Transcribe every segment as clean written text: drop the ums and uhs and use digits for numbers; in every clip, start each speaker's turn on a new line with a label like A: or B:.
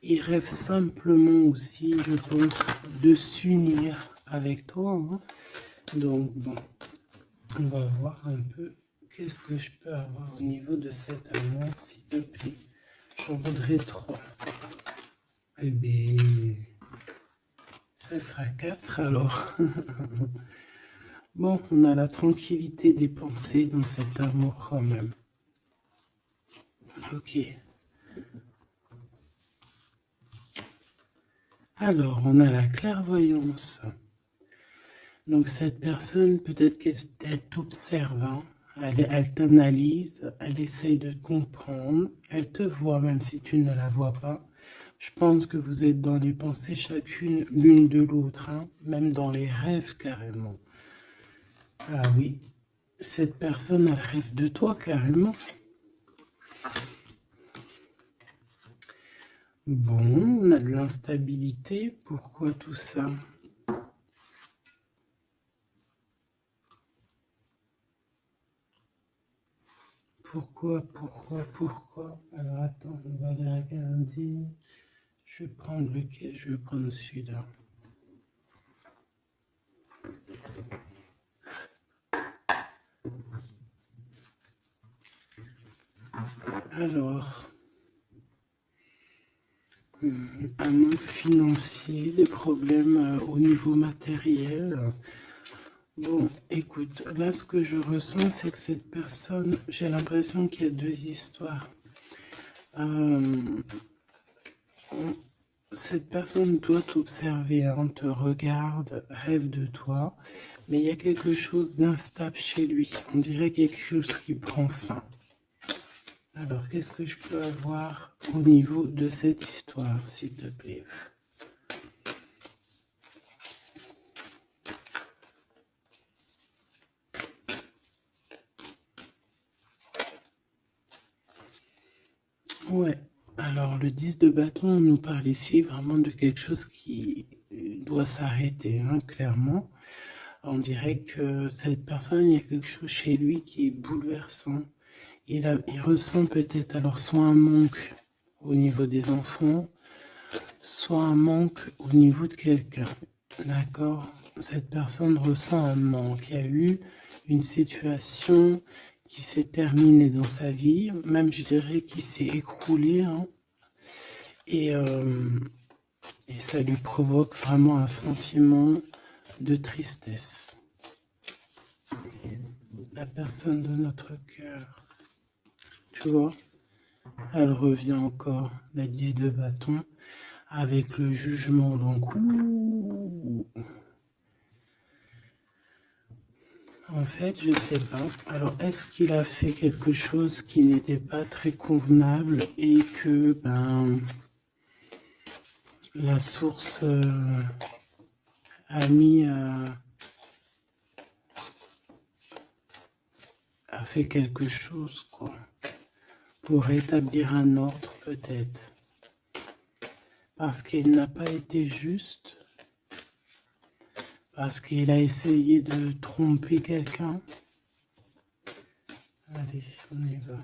A: il rêve simplement aussi, je pense, de s'unir avec toi, hein. Donc, bon, on va voir un peu qu'est-ce que je peux avoir au niveau de cet amour, s'il te plaît. J'en voudrais 3. Eh bien, ça sera 4 alors. Bon, on a la tranquillité des pensées dans cet amour quand même. Ok. Alors, on a la clairvoyance. Donc cette personne, peut-être qu'elle t'observe, hein. Elle t'analyse, elle essaye de te comprendre, elle te voit même si tu ne la vois pas. Je pense que vous êtes dans les pensées chacune l'une de l'autre, hein, même dans les rêves carrément. Ah oui, cette personne, elle rêve de toi carrément. Bon, on a de l'instabilité, pourquoi tout ça? Pourquoi? Alors attends, on va les regarder. Je vais prendre lequel? Je vais prendre celui-là. Alors, un manque financier, des problèmes au niveau matériel. Bon, écoute, là ce que je ressens, c'est que cette personne, j'ai l'impression qu'il y a deux histoires. Cette personne doit t'observer, hein, te regarde, rêve de toi, mais il y a quelque chose d'instable chez lui. On dirait quelque chose qui prend fin. Alors, qu'est-ce que je peux avoir au niveau de cette histoire, s'il te plaît? Ouais, alors le 10 de bâton on nous parle ici vraiment de quelque chose qui doit s'arrêter, hein, clairement. On dirait que cette personne, il y a quelque chose chez lui qui est bouleversant. Il ressent peut-être alors soit un manque au niveau des enfants, soit un manque au niveau de quelqu'un. D'accord? Cette personne ressent un manque. Il y a eu une situation qui s'est terminée dans sa vie, même je dirais qui s'est écroulée, hein, et, euh, et ça lui provoque vraiment un sentiment de tristesse. La personne de notre cœur, tu vois, elle revient encore, la 10 de bâton, avec le jugement. Donc, en fait, je sais pas. Alors, est-ce qu'il a fait quelque chose qui n'était pas très convenable et que la source a mis a fait quelque chose, quoi, pour rétablir un ordre peut-être, parce qu'il n'a pas été juste, parce qu'il a essayé de tromper quelqu'un. Allez, on y va.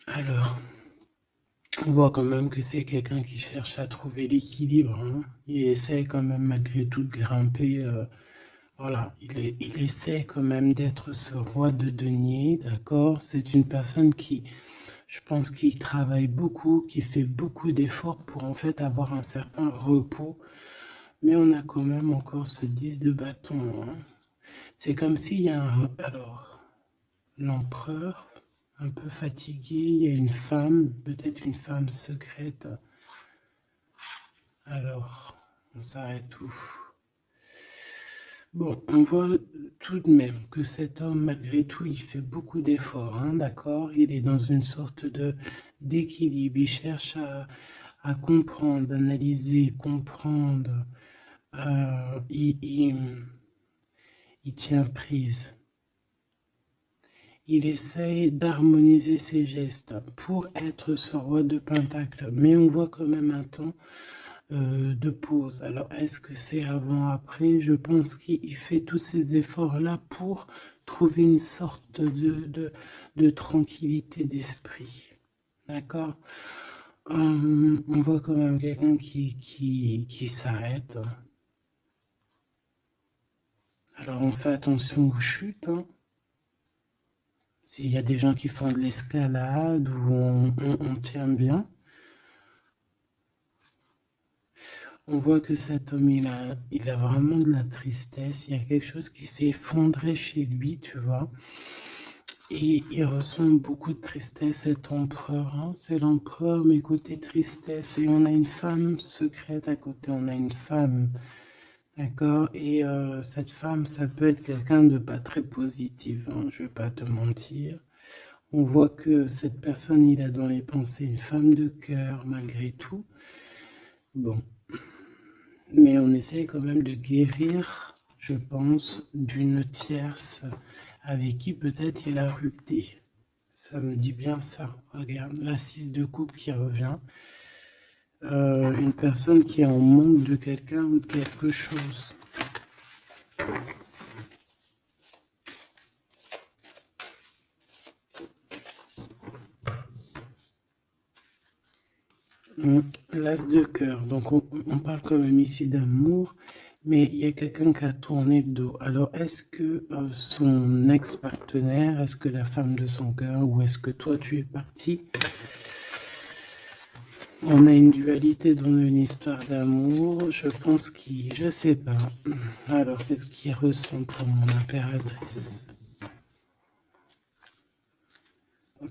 A: Alors, on voit quand même que c'est quelqu'un qui cherche à trouver l'équilibre, hein. Il essaie quand même malgré tout de grimper. Voilà, il essaie quand même d'être ce roi de denier, d'accord? C'est une personne qui, je pense, qui travaille beaucoup, qui fait beaucoup d'efforts pour en fait avoir un certain repos. Mais on a quand même encore ce 10 de bâton, hein. C'est comme s'il y a un... Alors, l'empereur, un peu fatigué, il y a une femme, peut-être une femme secrète. Alors, on s'arrête où? Bon, on voit tout de même que cet homme, malgré tout, il fait beaucoup d'efforts, hein, d'accord? Il est dans une sorte de d'équilibre. Il cherche à comprendre, analyser, comprendre. Euh, il, il, il tient prise. il essaye d'harmoniser ses gestes pour être ce roi de Pentacle. Mais on voit quand même un temps de pause. Alors, est-ce que c'est avant, après? Je pense qu'il fait tous ces efforts-là pour trouver une sorte de tranquillité d'esprit. D'accord? On voit quand même quelqu'un qui s'arrête. Alors, on fait attention aux chutes. Hein. S'il y a des gens qui font de l'escalade ou on tient bien. On voit que cet homme, il a vraiment de la tristesse. Il y a quelque chose qui s'est effondré chez lui, tu vois. Et il ressent beaucoup de tristesse, cet empereur. Hein. C'est l'empereur, mais côté tristesse. Et on a une femme secrète à côté. On a une femme. D'accord? Et cette femme, ça peut être quelqu'un de pas très positif. Hein, je vais pas te mentir. On voit que cette personne, il a dans les pensées une femme de cœur, malgré tout. Bon. Mais on essaye quand même de guérir, je pense, d'une tierce avec qui peut-être il a rupté. Ça me dit bien ça. Regarde, la 6 de coupe qui revient. Une personne qui est en manque de quelqu'un ou de quelque chose. L'as de cœur. Donc on parle quand même ici d'amour, mais il y a quelqu'un qui a tourné le dos. Alors est-ce que son ex-partenaire, est-ce que la femme de son cœur, ou est-ce que toi tu es parti? On a une dualité dans une histoire d'amour. Je pense je sais pas. Alors qu'est-ce qu'il ressent pour mon impératrice?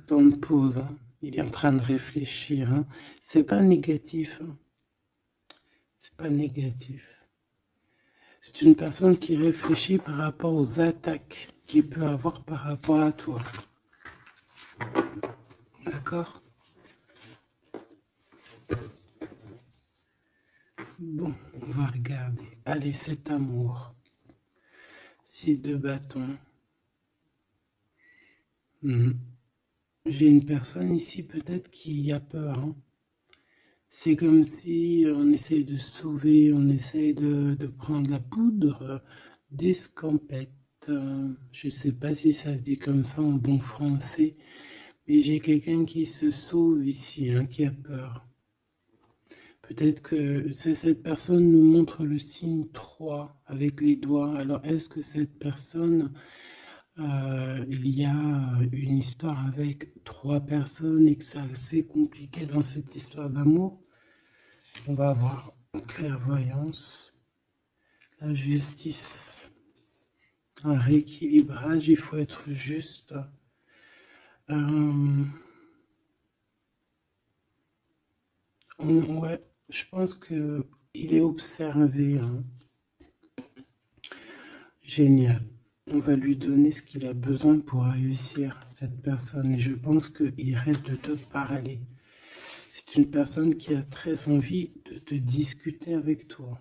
A: Temps de pause. Hein. Il est en train de réfléchir. Hein. C'est pas négatif. Hein. C'est pas négatif. C'est une personne qui réfléchit par rapport aux attaques qu'il peut avoir par rapport à toi. D'accord? Bon, on va regarder. Allez, cet amour. 6 de bâton. J'ai une personne ici peut-être qui a peur. Hein. C'est comme si on essaye de sauver, on essaye de prendre la poudre d'escampette. Je ne sais pas si ça se dit comme ça en bon français, mais j'ai quelqu'un qui se sauve ici, hein, qui a peur. Peut-être que cette personne nous montre le signe 3 avec les doigts. Alors, est-ce que cette personne, il y a une histoire avec 3 personnes et que c'est assez compliqué dans cette histoire d'amour? On va avoir clairvoyance, la justice, un rééquilibrage, il faut être juste. Ouais, je pense que il est observé. Hein. Génial. On va lui donner ce qu'il a besoin pour réussir, cette personne. Et je pense qu'il rêve de te parler. C'est une personne qui a très envie de te discuter avec toi.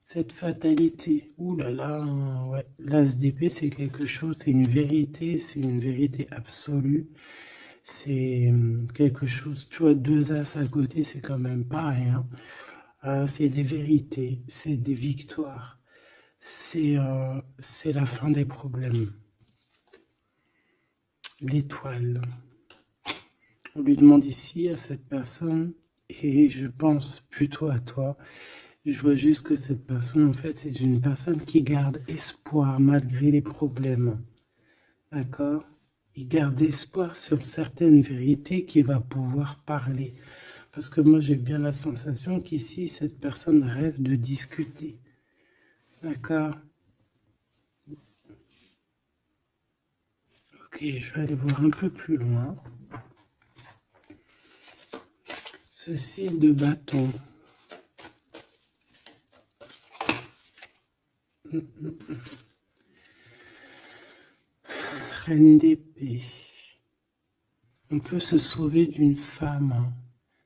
A: Cette fatalité, ouh là là, ouais. L'as d'épée, c'est quelque chose, c'est une vérité absolue. C'est quelque chose, tu vois, 2 as à côté, c'est quand même pas rien. C'est des vérités, c'est des victoires. C'est la fin des problèmes. L'étoile. On lui demande ici à cette personne, et je pense plutôt à toi, je vois juste que cette personne, en fait, c'est une personne qui garde espoir malgré les problèmes. D'accord? Il garde espoir sur certaines vérités qu'il va pouvoir parler. Parce que moi, j'ai bien la sensation qu'ici, cette personne rêve de discuter. D'accord? Ok, je vais aller voir un peu plus loin. Ce 6 de bâton. Reine d'épée. On peut se sauver d'une femme.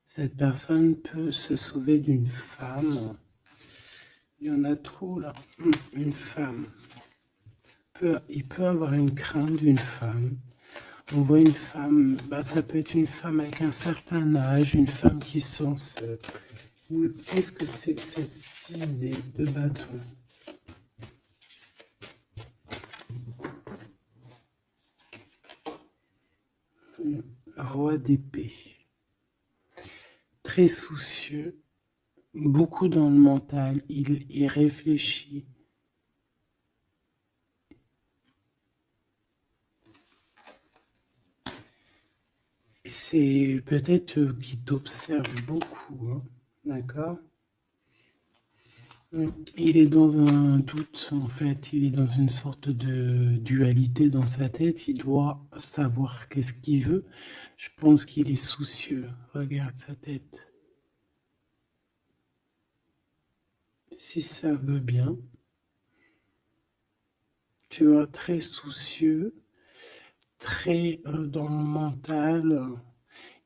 A: Cette personne peut se sauver d'une femme. Il y en a trop là. Une femme. il peut avoir une crainte d'une femme. On voit une femme, ça peut être une femme avec un certain âge, une femme qui sent seule. Qu'est-ce que c'est que cette 6 de bâton? Roi d'épée. Très soucieux, beaucoup dans le mental, il réfléchit. C'est peut-être qu'il t'observe beaucoup, hein, d'accord? Il est dans un doute, en fait, il est dans une sorte de dualité dans sa tête, il doit savoir qu'est-ce qu'il veut. Je pense qu'il est soucieux, regarde sa tête. Si ça veut bien, tu vois, très soucieux, très dans le mental,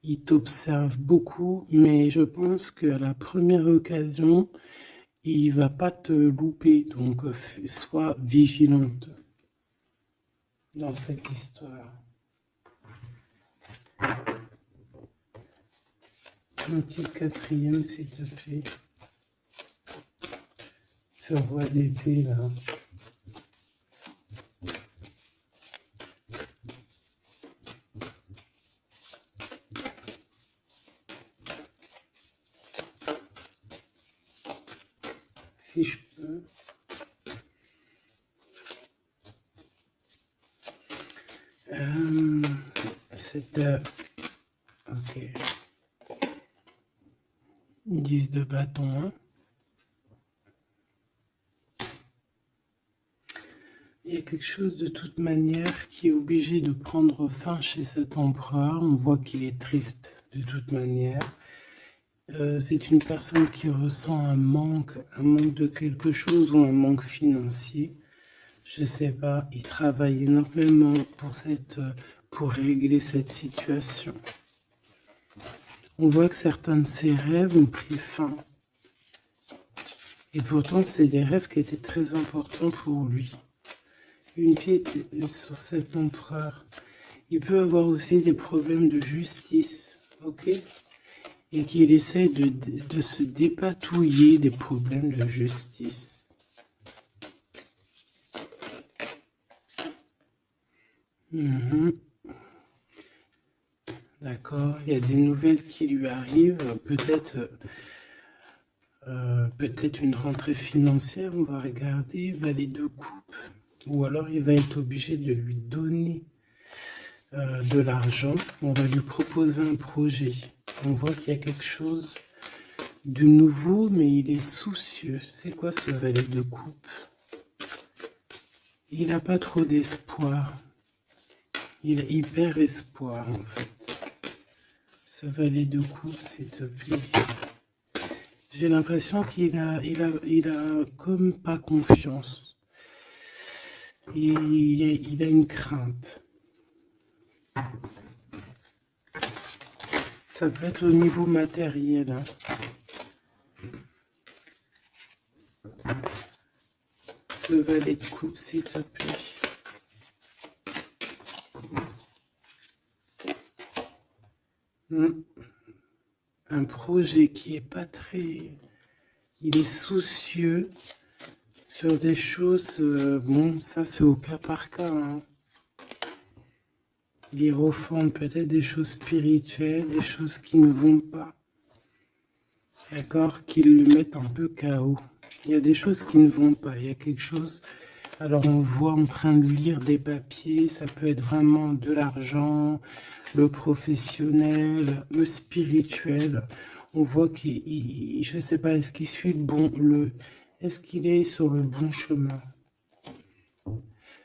A: il t'observe beaucoup, mais je pense qu'à la première occasion, il va pas te louper, donc sois vigilante dans cette histoire. Un petit quatrième, s'il te plaît. Ce roi d'épée là. Si je peux. Ok. 10 de bâton. Hein. Il y a quelque chose de toute manière qui est obligé de prendre fin chez cet empereur. On voit qu'il est triste de toute manière. C'est une personne qui ressent un manque de quelque chose ou un manque financier. Je sais pas, il travaille énormément pour régler cette situation. On voit que certains de ses rêves ont pris fin. Et pourtant, c'est des rêves qui étaient très importants pour lui. Une pièce sur cet empereur. Il peut avoir aussi des problèmes de justice, ok? Et qu'il essaie de se dépatouiller des problèmes de justice. D'accord, il y a des nouvelles qui lui arrivent, peut-être une rentrée financière, on va regarder, valet de coupe, ou alors il va être obligé de lui donner de l'argent, on va lui proposer un projet. On voit qu'il y a quelque chose de nouveau, mais il est soucieux. C'est quoi ce valet de coupe? Il n'a pas trop d'espoir. Il est hyper espoir en fait. Ce valet de coupe, s'il te plaît. J'ai l'impression qu'il a comme pas confiance. Il a une crainte. Ça peut être au niveau matériel. Hein. Ce valet de coupe, s'il te plaît. Un projet qui est pas très... Il est soucieux sur des choses... bon, ça c'est au cas par cas. Hein. Il reforme peut-être des choses spirituelles, des choses qui ne vont pas. D'accord? Qui le mettent un peu KO. Il y a des choses qui ne vont pas. Il y a quelque chose... Alors on voit en train de lire des papiers, ça peut être vraiment de l'argent, le professionnel, le spirituel. On voit qu'il, je ne sais pas, est-ce qu'il suit est-ce qu'il est sur le bon chemin?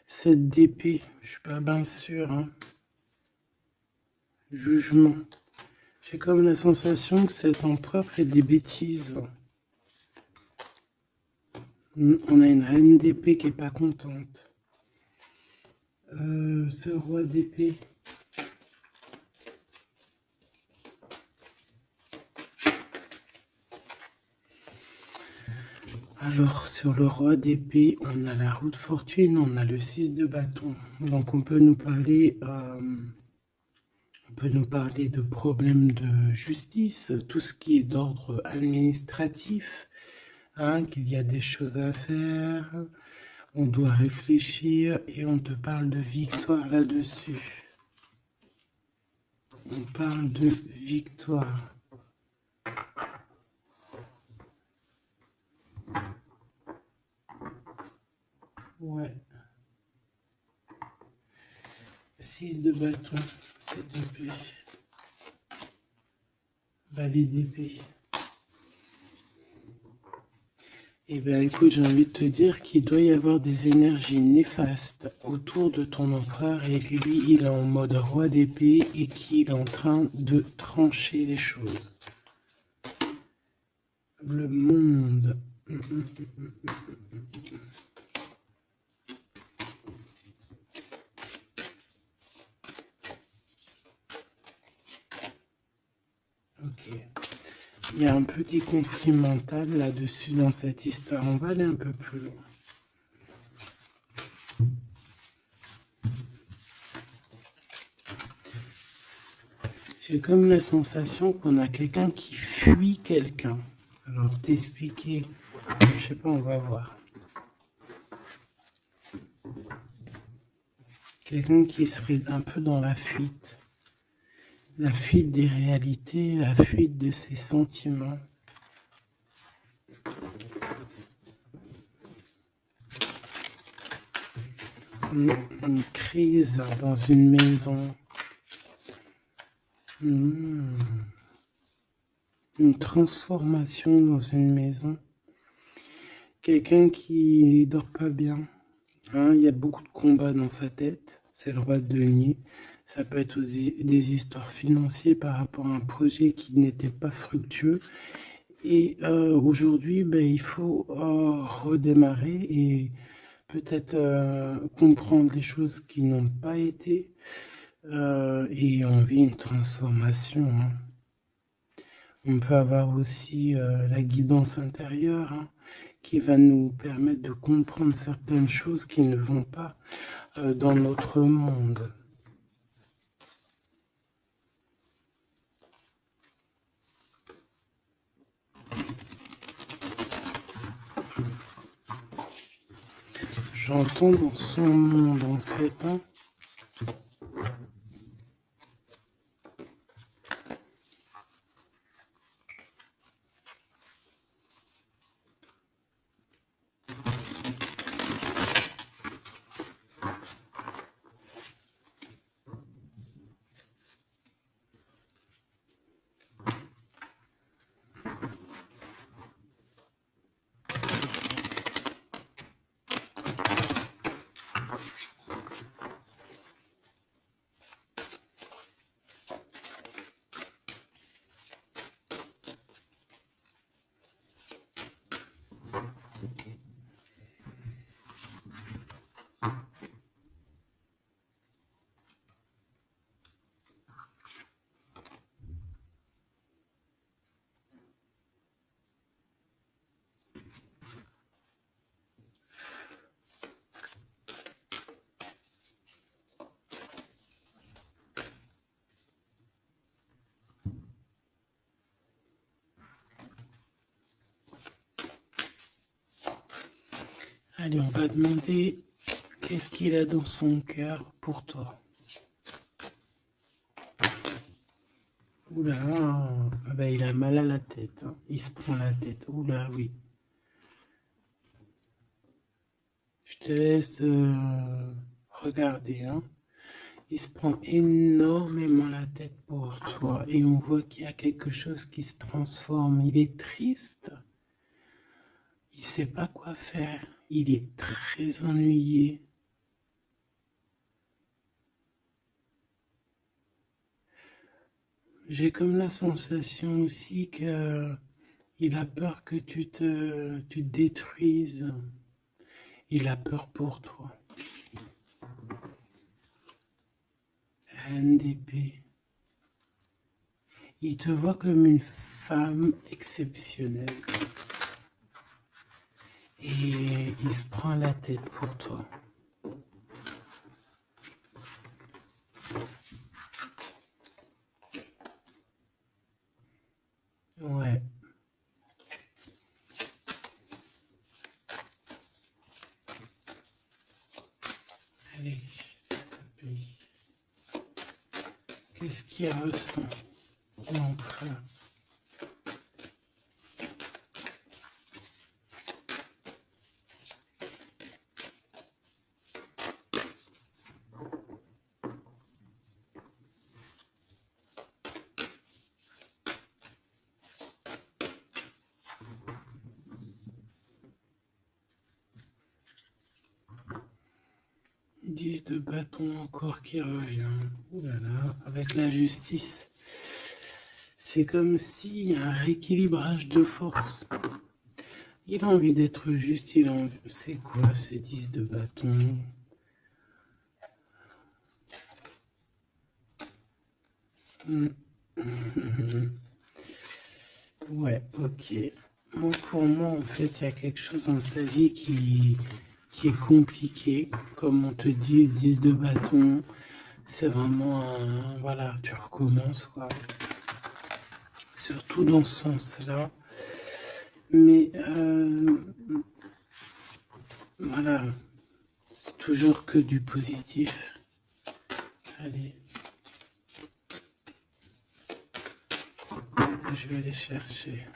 A: Cette d'épée, je suis pas bien sûr. Hein. Jugement. J'ai comme la sensation que cet empereur fait des bêtises. On a une reine d'épée qui est pas contente. Ce roi d'épée. Alors, sur le roi d'épée, on a la roue de fortune, on a le 6 de bâton. Donc, on peut nous parler de problèmes de justice, tout ce qui est d'ordre administratif, hein, qu'il y a des choses à faire, on doit réfléchir et on te parle de victoire là-dessus. On parle de victoire. Ouais. 6 de bâton, s'il te plaît. Valet d'épée. Eh bien, écoute, j'ai envie de te dire qu'il doit y avoir des énergies néfastes autour de ton empereur et que lui, il est en mode roi d'épée et qu'il est en train de trancher les choses. Le monde. Ok. Il y a un petit conflit mental là-dessus dans cette histoire. On va aller un peu plus loin. J'ai comme la sensation qu'on a quelqu'un qui fuit quelqu'un. Alors t'expliquer, je sais pas, on va voir. Quelqu'un qui serait un peu dans la fuite des réalités, la fuite de ses sentiments. Une crise dans une maison. Une transformation dans une maison. Quelqu'un qui dort pas bien. Hein, il y a beaucoup de combats dans sa tête. C'est le roi de denier. Ça peut être aussi des histoires financières par rapport à un projet qui n'était pas fructueux. Et aujourd'hui, il faut redémarrer et peut-être comprendre les choses qui n'ont pas été. Et on vit une transformation. Hein. On peut avoir aussi la guidance intérieure, hein, qui va nous permettre de comprendre certaines choses qui ne vont pas dans notre monde. J'entends dans son monde en fait. Hein. Allez, on va demander qu'est-ce qu'il a dans son cœur pour toi. Oula, il a mal à la tête. Hein. Il se prend la tête. Oula, oui. Je te laisse regarder. Hein. Il se prend énormément la tête pour toi. Et on voit qu'il y a quelque chose qui se transforme. Il est triste. Il ne sait pas quoi faire. Il est très ennuyé. J'ai comme la sensation aussi que il a peur que tu te détruises. Il a peur pour toi. Reine d'épée. Il te voit comme une femme exceptionnelle. et il se prend la tête pour toi. Ouais. Allez, s'il te plaît. Qu'est-ce qu'il ressent, l'empereur? De bâton encore qui revient. Ouh là là, avec la justice. C'est comme s'il y a un rééquilibrage de force. Il a envie d'être juste, il a envie... C'est quoi ce 10 de bâton? Ouais, ok. Moi, pour moi, en fait, il y a quelque chose dans sa vie qui est compliqué. Comme on te dit, le 10 de bâton, c'est vraiment un... Voilà, tu recommences, quoi. Surtout dans ce sens-là. Mais, voilà, c'est toujours que du positif. Allez. Je vais aller chercher.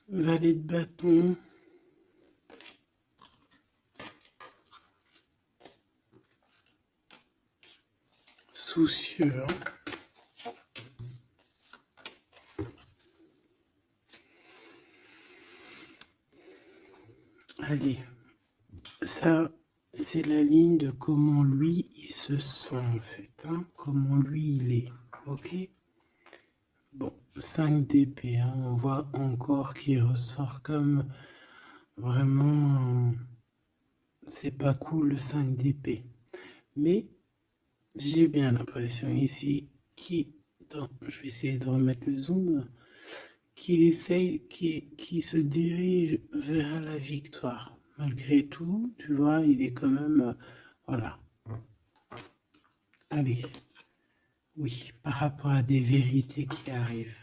A: Valet de bâton. Soucieux. Allez. Ça, c'est la ligne de comment lui, il se sent, en fait. Hein, comment lui, il est. Ok? Bon, 5 d'épée. Hein, on voit encore qu'il ressort comme vraiment... c'est pas cool le 5 d'épée. Mais j'ai bien l'impression ici je vais essayer de remettre le zoom, qu'il essaye, qu'il se dirige vers la victoire. Malgré tout, tu vois, il est quand même, voilà. Allez, oui, par rapport à des vérités qui arrivent,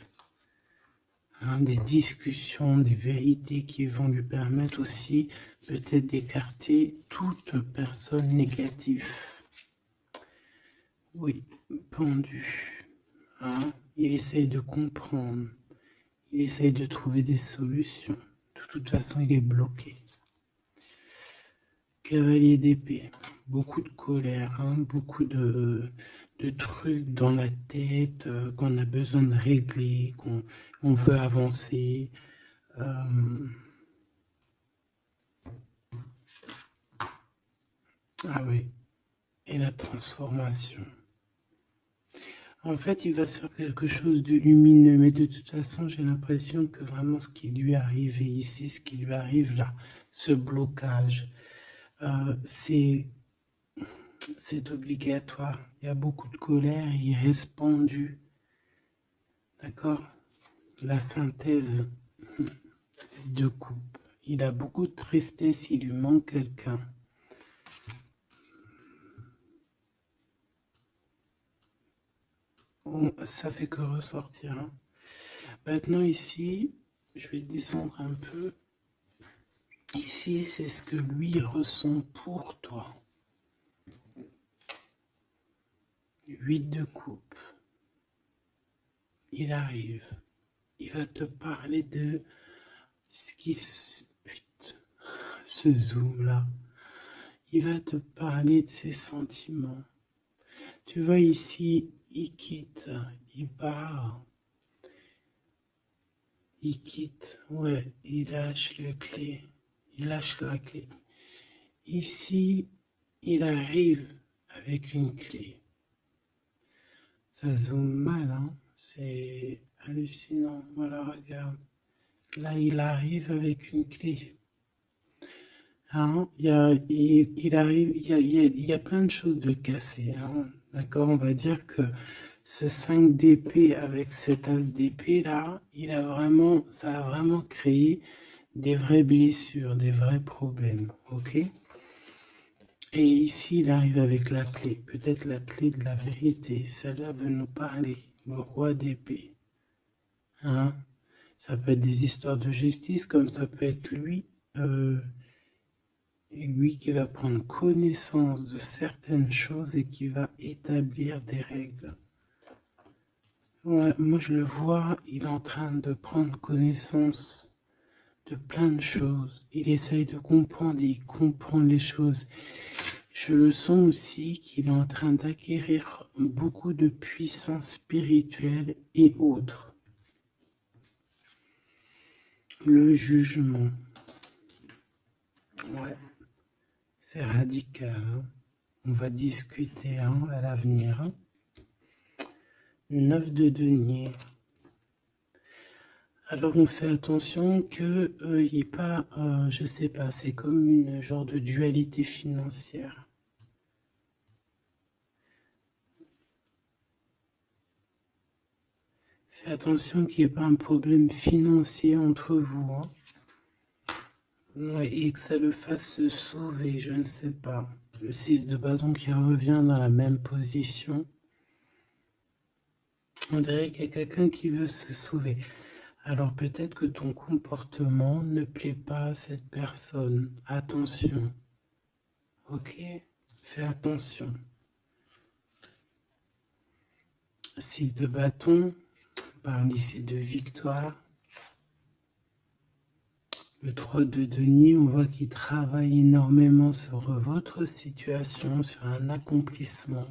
A: hein, des discussions, des vérités qui vont lui permettre aussi peut-être d'écarter toute personne négative. Oui, pendu. Hein, il essaye de comprendre. Il essaye de trouver des solutions. De toute façon, il est bloqué. Cavalier d'épée. Beaucoup de colère, hein, beaucoup de trucs dans la tête qu'on a besoin de régler, qu'on veut avancer. Ah oui. Et la transformation. En fait, il va sur quelque chose de lumineux, mais de toute façon, j'ai l'impression que vraiment ce qui lui est arrivé ici, ce qui lui arrive là, ce blocage, c'est obligatoire. Il y a beaucoup de colère, il reste pendu. D'accord? La synthèse, 6 de coupe. Il a beaucoup de tristesse, il lui manque quelqu'un. Ça fait que ressortir. Hein. Maintenant ici, je vais descendre un peu. Ici, c'est ce que lui ressent pour toi. 8 de coupe. il arrive. Il va te parler de ce qui se... Ce zoom-là. Il va te parler de ses sentiments. Tu vois ici, il quitte, il part. Il quitte, ouais, il lâche la clé. Il lâche la clé. Ici, il arrive avec une clé. Ça zoome mal, hein? C'est hallucinant. Voilà, regarde. Là, il arrive avec une clé. Hein? Il arrive, il y a plein de choses de cassées. Hein? D'accord? On va dire que ce 5 d'épée avec cet as d'épée là, ça a vraiment créé des vraies blessures, des vrais problèmes. Ok? Et ici, il arrive avec la clé, peut-être la clé de la vérité. Celle-là veut nous parler, le roi d'épée. Hein? Ça peut être des histoires de justice, comme ça peut être lui. Et lui qui va prendre connaissance de certaines choses et qui va établir des règles. Ouais, moi je le vois, il est en train de prendre connaissance de plein de choses. Il essaye de comprendre et il comprend les choses. Je le sens aussi qu'il est en train d'acquérir beaucoup de puissance spirituelle et autres. Le jugement. Ouais, c'est radical. Hein. On va discuter hein, à l'avenir. Hein. 9 de denier. Alors on fait attention que il n'y ait pas, je sais pas, c'est comme une genre de dualité financière. Fais attention qu'il n'y ait pas un problème financier entre vous. Hein. Ouais, et que ça le fasse se sauver, je ne sais pas. Le 6 de bâton qui revient dans la même position. On dirait qu'il y a quelqu'un qui veut se sauver. Alors peut-être que ton comportement ne plaît pas à cette personne. Attention. Ok? Fais attention. 6 de bâton, on parle ici de victoire. Le 3 de denier, on voit qu'il travaille énormément sur votre situation, sur un accomplissement.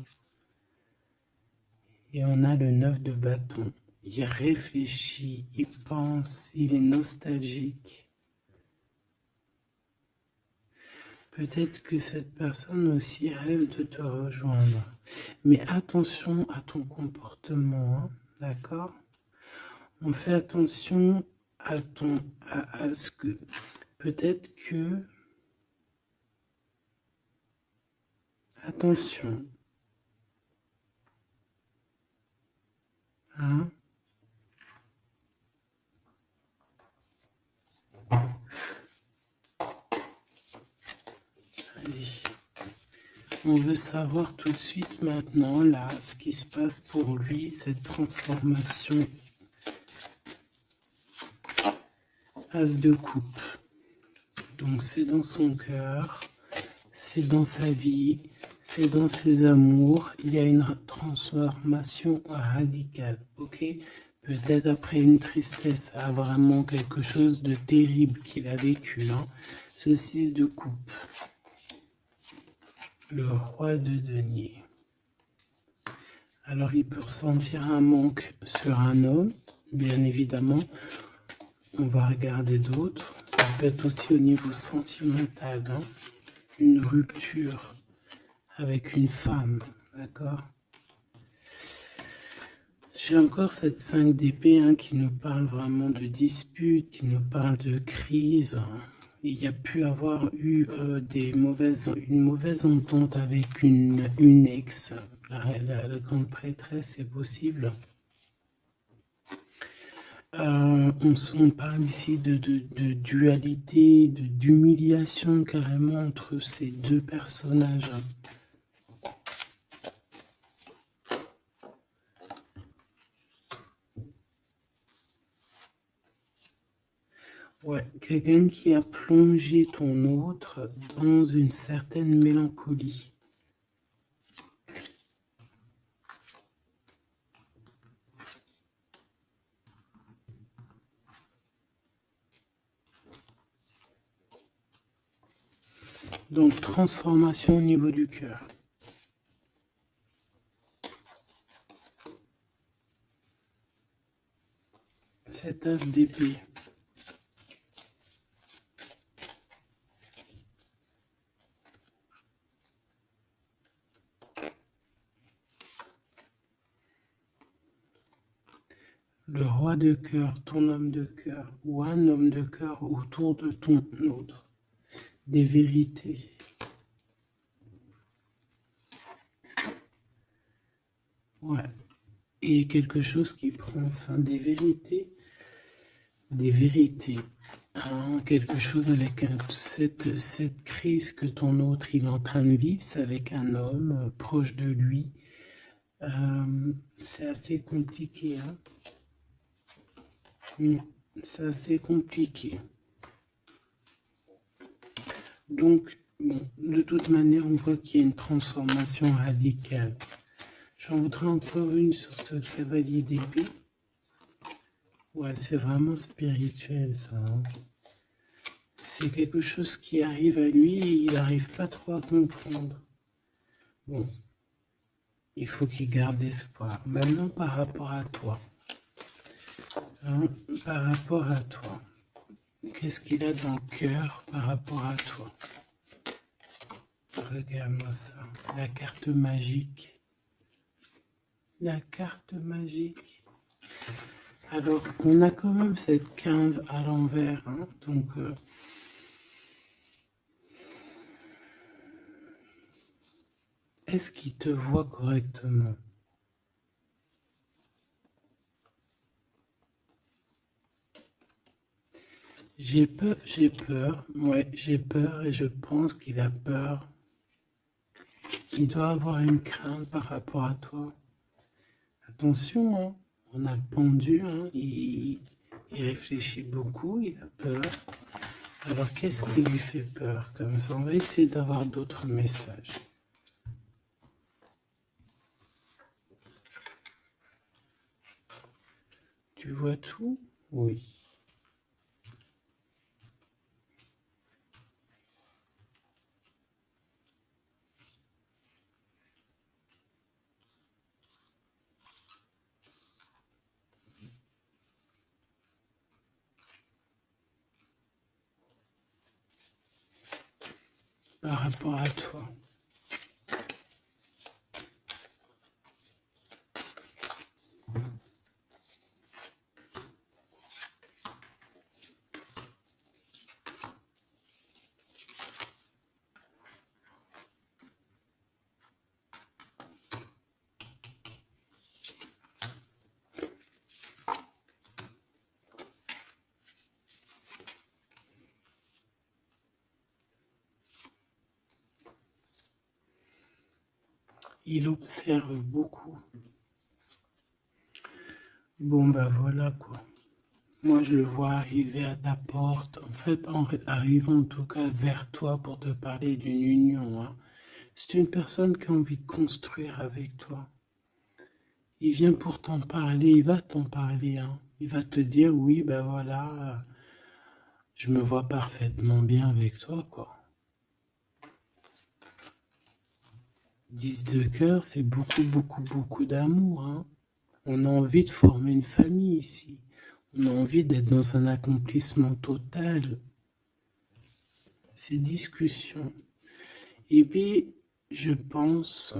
A: Et on a le 9 de bâton. Il réfléchit, il pense, il est nostalgique. Peut-être que cette personne aussi rêve de te rejoindre. Mais attention à ton comportement, hein, d'accord? On fait attention à ce que peut-être que attention, hein? Allez. On veut savoir tout de suite maintenant, là, ce qui se passe pour lui, cette transformation. As de coupe. Donc c'est dans son cœur, c'est dans sa vie, c'est dans ses amours. Il y a une transformation radicale, ok? Peut-être après une tristesse, à vraiment quelque chose de terrible qu'il a vécu, hein? Ce 6 de coupe. Le roi de denier. Alors il peut ressentir un manque sur un homme, bien évidemment. On va regarder d'autres. Ça peut être aussi au niveau sentimental, hein, une rupture avec une femme, d'accord? J'ai encore cette 5 d'épée hein, qui nous parle vraiment de dispute, qui nous parle de crise. Il y a pu avoir eu une mauvaise entente avec une ex. La grande prêtresse, c'est possible. On parle ici de dualité, d'humiliation carrément entre ces deux personnages. Ouais, quelqu'un qui a plongé ton autre dans une certaine mélancolie. Donc, transformation au niveau du cœur. Cet as d'épée. Le roi de cœur, ton homme de cœur, ou un homme de cœur autour de ton autre. Des vérités. Ouais. Et quelque chose qui prend fin. Des vérités. Des vérités. Hein, quelque chose avec cette crise que ton autre il est en train de vivre, c'est avec un homme proche de lui. C'est assez compliqué. Hein. C'est assez compliqué. Donc, bon, de toute manière, on voit qu'il y a une transformation radicale. J'en voudrais encore une sur ce cavalier d'épée. Ouais, c'est vraiment spirituel, ça. Hein. C'est quelque chose qui arrive à lui et il n'arrive pas trop à comprendre. Bon, il faut qu'il garde espoir. Maintenant, par rapport à toi. Hein, par rapport à toi. Qu'est-ce qu'il a dans le cœur par rapport à toi? Regarde-moi ça. La carte magique. La carte magique. Alors, on a quand même cette 15 à l'envers. Hein, donc, est-ce qu'il te voit correctement? J'ai peur, ouais, j'ai peur et je pense qu'il a peur. Il doit avoir une crainte par rapport à toi. Attention, hein, on a le pendu, hein, il réfléchit beaucoup, il a peur. Alors qu'est-ce qui lui fait peur? Comme ça, on va essayer d'avoir d'autres messages. Tu vois tout? Oui. Par rapport à toi. Il observe beaucoup. Bon, ben voilà quoi. Moi, je le vois arriver à ta porte, en fait, arrivant en tout cas vers toi pour te parler d'une union. Hein. C'est une personne qui a envie de construire avec toi. Il vient pour t'en parler, il va t'en parler. Hein. Il va te dire, oui, ben voilà, je me vois parfaitement bien avec toi, quoi. 10 de cœur, c'est beaucoup, beaucoup, beaucoup d'amour. Hein. On a envie de former une famille ici. On a envie d'être dans un accomplissement total. Ces discussions. Et puis, je pense,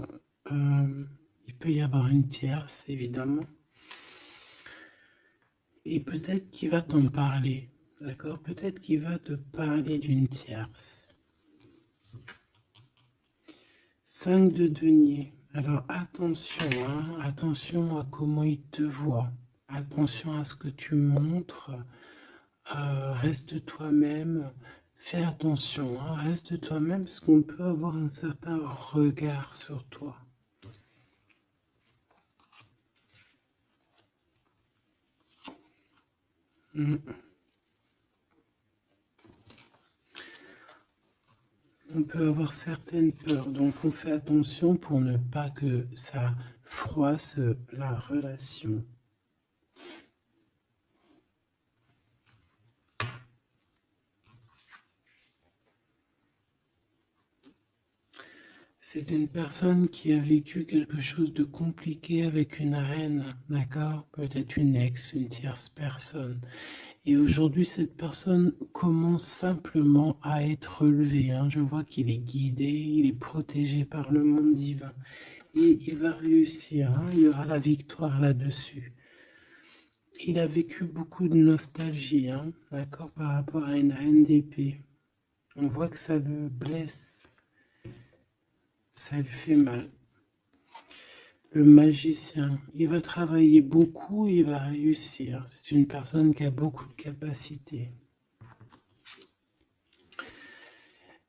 A: il peut y avoir une tierce, évidemment. Et peut-être qu'il va t'en parler. D'accord? Peut-être qu'il va te parler d'une tierce. 5 de denier. Alors attention, hein, attention à comment il te voit. Attention à ce que tu montres. Reste toi-même. Fais attention, hein, reste toi-même parce qu'on peut avoir un certain regard sur toi. On peut avoir certaines peurs, donc on fait attention pour ne pas que ça froisse la relation. C'est une personne qui a vécu quelque chose de compliqué avec une reine, d'accord? Peut-être une ex, une tierce personne. Et aujourd'hui, cette personne commence simplement à être relevée, hein. Je vois qu'il est guidé, il est protégé par le monde divin. Et il va réussir, hein. Il y aura la victoire là-dessus. Il a vécu beaucoup de nostalgie, hein, d'accord, par rapport à une reine d'épée. On voit que ça le blesse, ça lui fait mal. Le magicien, il va travailler beaucoup, il va réussir. C'est une personne qui a beaucoup de capacités.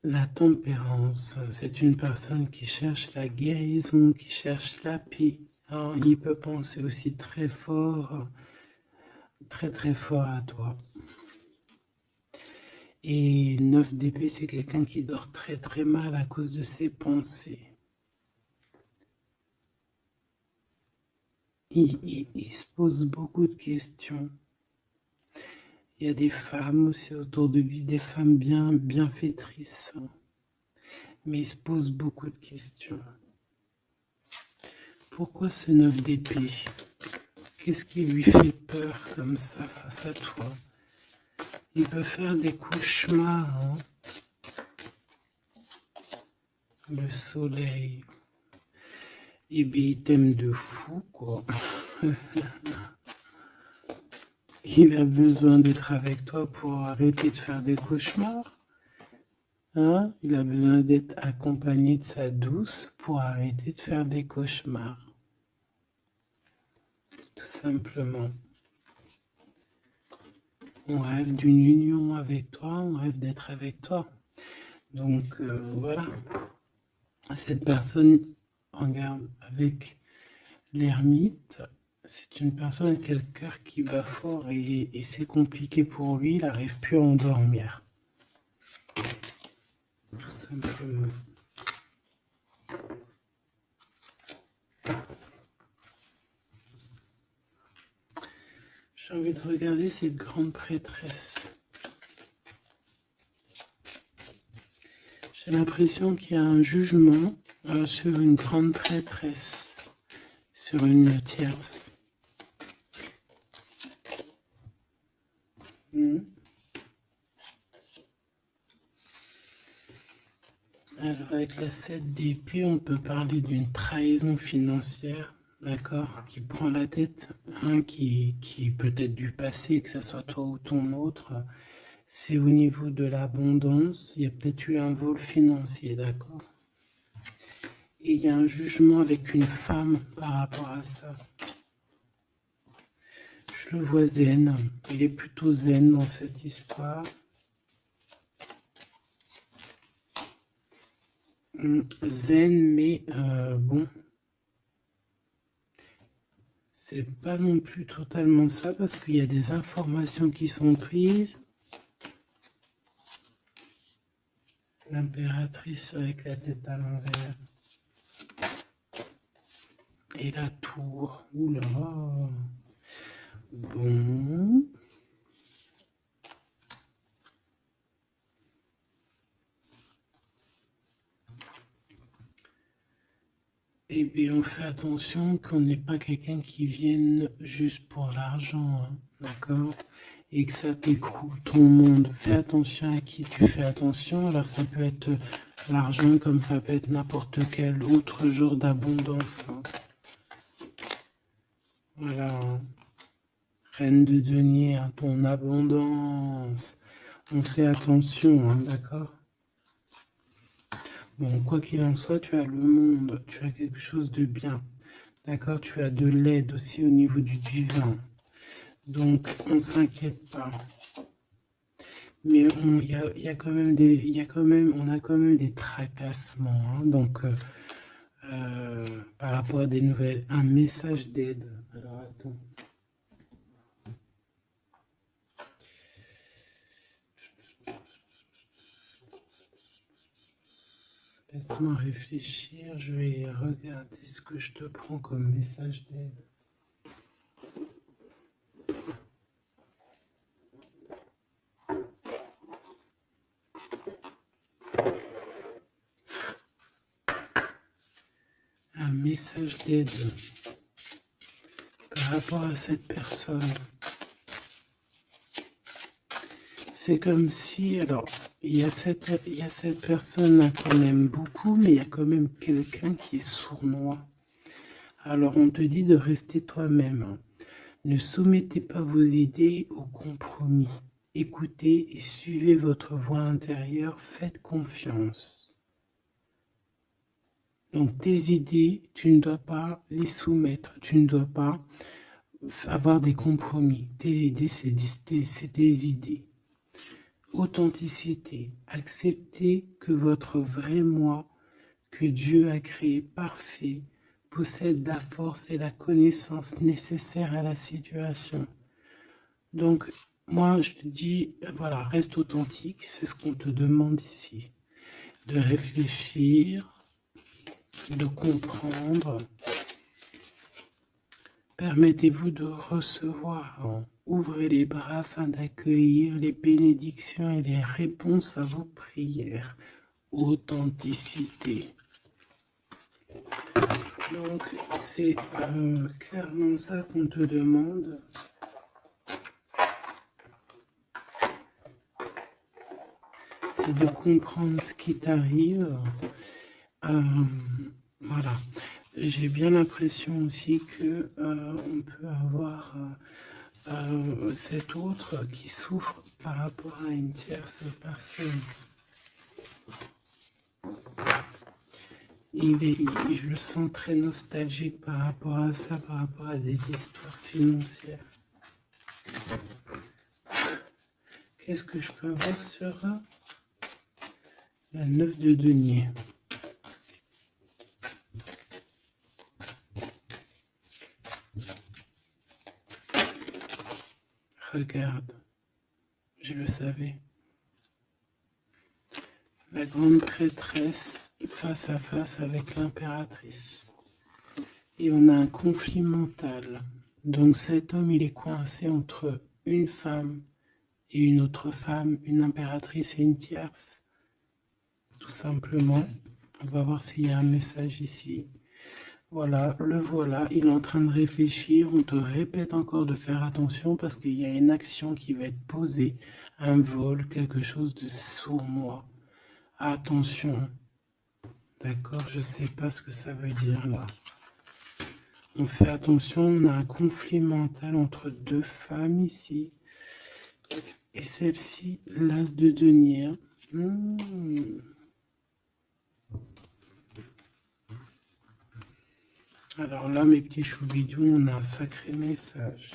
A: La tempérance, c'est une personne qui cherche la guérison, qui cherche la paix. Alors, il peut penser aussi très fort, très très fort à toi. Et 9 d'épée, c'est quelqu'un qui dort très très mal à cause de ses pensées. Il se pose beaucoup de questions. Il y a des femmes aussi autour de lui, des femmes bienfaitrices. Mais il se pose beaucoup de questions. Pourquoi ce 9 d'épée? Qu'est-ce qui lui fait peur comme ça face à toi? Il peut faire des cauchemars, hein. Le soleil. Et bien, il t'aime de fou, quoi. Il a besoin d'être avec toi pour arrêter de faire des cauchemars. Hein? Il a besoin d'être accompagné de sa douce pour arrêter de faire des cauchemars. Tout simplement. On rêve d'une union avec toi, on rêve d'être avec toi. Donc voilà. Cette personne, regarde, avec l'ermite, c'est une personne qui a le cœur qui bat fort et c'est compliqué pour lui, il n'arrive plus à endormir. Tout simplement. J'ai envie de regarder cette grande prêtresse. J'ai l'impression qu'il y a un jugement sur une grande prêtresse, sur une tierce. Alors avec la 7 d'épée, on peut parler d'une trahison financière, d'accord, qui prend la tête, hein, qui peut être du passé, que ce soit toi ou ton autre. C'est au niveau de l'abondance, il y a peut-être eu un vol financier, d'accord. Et il y a un jugement avec une femme par rapport à ça. Je le vois zen, il est plutôt zen dans cette histoire. Zen, mais bon, c'est pas non plus totalement ça parce qu'il y a des informations qui sont prises. L'impératrice avec la tête à l'envers. Et la tour. Oula. Bon. Et bien, on fait attention qu'on n'ait pas quelqu'un qui vienne juste pour l'argent, hein, d'accord? Et que ça t'écroule ton monde. Fais attention à qui tu fais attention. Alors, ça peut être l'argent comme ça peut être n'importe quel autre genre d'abondance, hein. Voilà. Reine de denier, hein, ton abondance. On fait attention, hein, d'accord? Bon, quoi qu'il en soit, tu as le monde, tu as quelque chose de bien. D'accord? Tu as de l'aide aussi au niveau du divin. Donc, on ne s'inquiète pas. Mais il y a quand même on a quand même des tracassements, hein. Donc, par rapport à des nouvelles, un message d'aide. Alors, attends. Laisse-moi réfléchir, je vais regarder ce que je te prends comme message d'aide. message d'aide par rapport à cette personne. C'est comme si, alors, il y a cette personne qu'on aime beaucoup, mais il y a quand même quelqu'un qui est sournois. Alors, on te dit de rester toi-même. Ne soumettez pas vos idées au compromis. Écoutez et suivez votre voix intérieure, faites confiance. Donc, tes idées, tu ne dois pas les soumettre, tu ne dois pas avoir des compromis. Tes idées, c'est des idées. Authenticité. Acceptez que votre vrai moi, que Dieu a créé parfait, possède la force et la connaissance nécessaires à la situation. Donc, moi, je te dis, voilà, reste authentique, c'est ce qu'on te demande ici. De réfléchir, de comprendre. Permettez-vous de recevoir. Ouvrez les bras afin d'accueillir les bénédictions et les réponses à vos prières. Authenticité. Donc, c'est clairement ça qu'on te demande. C'est de comprendre ce qui t'arrive. Voilà. J'ai bien l'impression aussi que on peut avoir cet autre qui souffre par rapport à une tierce personne. Je le sens très nostalgique par rapport à ça, par rapport à des histoires financières. Qu'est-ce que je peux avoir sur la 9 de denier? Regarde, je le savais. La grande prêtresse face à face avec l'impératrice. Et on a un conflit mental. Donc cet homme, il est coincé entre une femme et une autre femme, une impératrice et une tierce. Tout simplement. On va voir s'il y a un message ici. Voilà, le voilà, il est en train de réfléchir. On te répète encore de faire attention parce qu'il y a une action qui va être posée, un vol, quelque chose de sournois. Attention. D'accord, je sais pas ce que ça veut dire là. On fait attention, on a un conflit mental entre deux femmes ici. Et celle-ci, l'as de denier. Alors là, mes petits choubidous, on a un sacré message.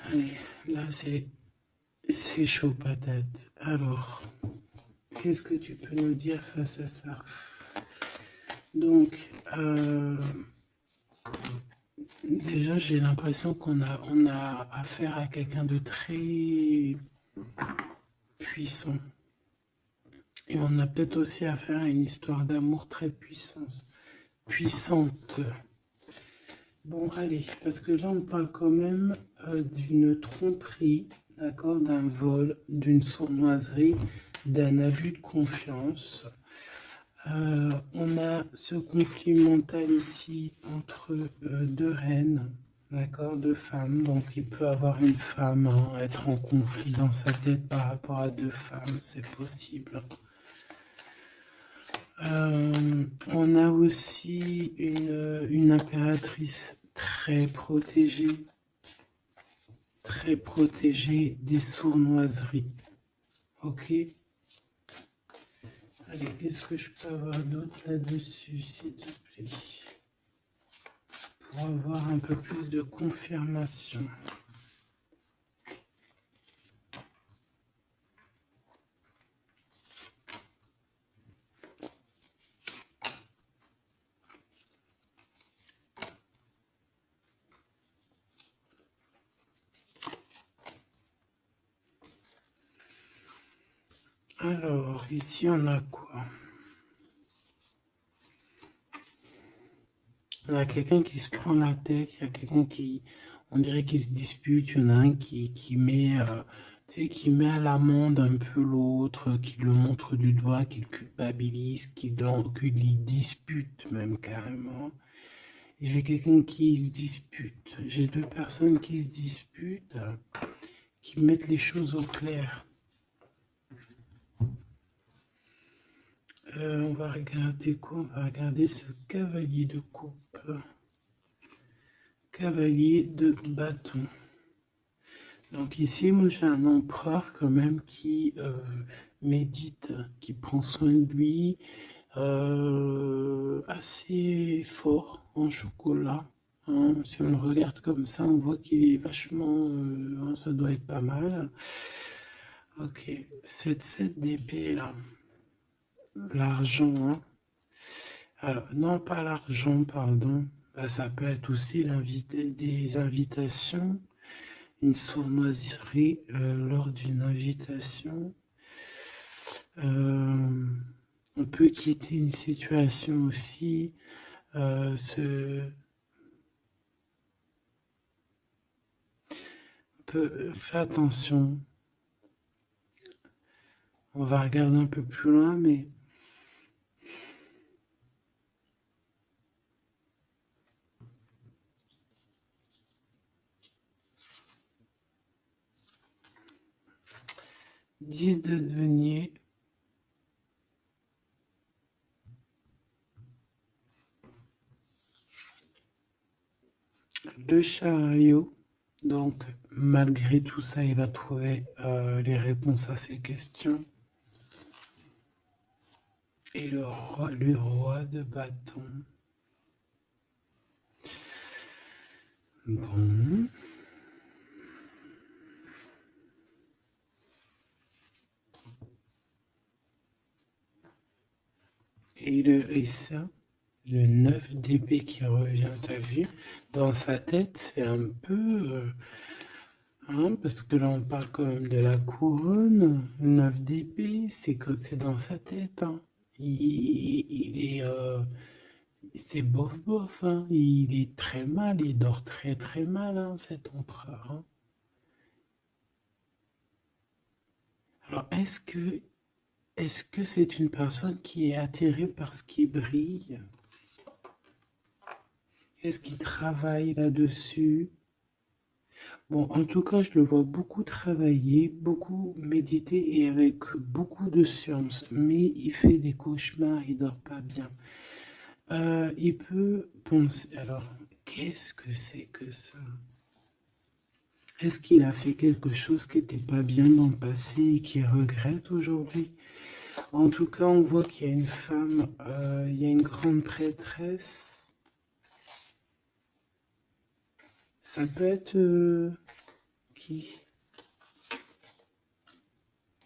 A: Allez, là c'est chaud patate. Alors, qu'est-ce que tu peux nous dire face à ça? Donc, déjà j'ai l'impression qu'on a affaire à quelqu'un de très puissant. Et on a peut-être aussi affaire à une histoire d'amour très puissante. Bon, allez, parce que là, on parle quand même d'une tromperie, d'accord, d'un vol, d'une sournoiserie, d'un abus de confiance. On a ce conflit mental ici entre deux reines, d'accord, deux femmes. Donc, il peut avoir une femme, être en conflit dans sa tête par rapport à deux femmes, c'est possible. On a aussi une impératrice très protégée des sournoiseries. Ok. Allez, qu'est-ce que je peux avoir d'autre là-dessus, s'il te plaît, pour avoir un peu plus de confirmation. Alors, ici, on a quoi? On a quelqu'un qui se prend la tête, il y a quelqu'un qui, on dirait qu'il se dispute, il y en a un qui met, tu sais, qui met à l'amende un peu l'autre, qui le montre du doigt, qui le culpabilise, qui lui dispute même carrément. Et j'ai quelqu'un qui se dispute. J'ai deux personnes qui se disputent, qui mettent les choses au clair. On va regarder quoi? On va regarder ce cavalier de coupe. Cavalier de bâton. Donc ici, moi j'ai un empereur quand même qui médite, qui prend soin de lui, assez fort en chocolat. Hein. Si on le regarde comme ça, on voit qu'il est vachement, hein, ça doit être pas mal. Ok, cette 7 d'épée là, l'argent, hein. Alors, non pas l'argent, pardon. Bah, ça peut être aussi des invitations, une sournoiserie lors d'une invitation. On peut quitter une situation aussi. Faire attention. On va regarder un peu plus loin, mais 10 de denier. Le chariot. Donc, malgré tout ça, il va trouver les réponses à ses questions. Et le roi de bâton. Bon. Et ça, le 9 d'épée qui revient, t'as vu? Dans sa tête, c'est un peu... hein, parce que là, on parle quand même de la couronne. Le 9 d'épée, c'est dans sa tête. Hein. Il est... c'est bof bof. Hein. Il est très mal. Il dort très très mal, hein, cet empereur. Hein. Alors, est-ce que c'est une personne qui est attirée par ce qui brille? Est-ce qu'il travaille là-dessus? Bon, en tout cas, je le vois beaucoup travailler, beaucoup méditer et avec beaucoup de science. Mais il fait des cauchemars, il dort pas bien. Il peut penser. Alors, qu'est-ce que c'est que ça? Est-ce qu'il a fait quelque chose qui n'était pas bien dans le passé et qu'il regrette aujourd'hui? En tout cas, on voit qu'il y a une femme, il y a une grande prêtresse. Ça peut être qui?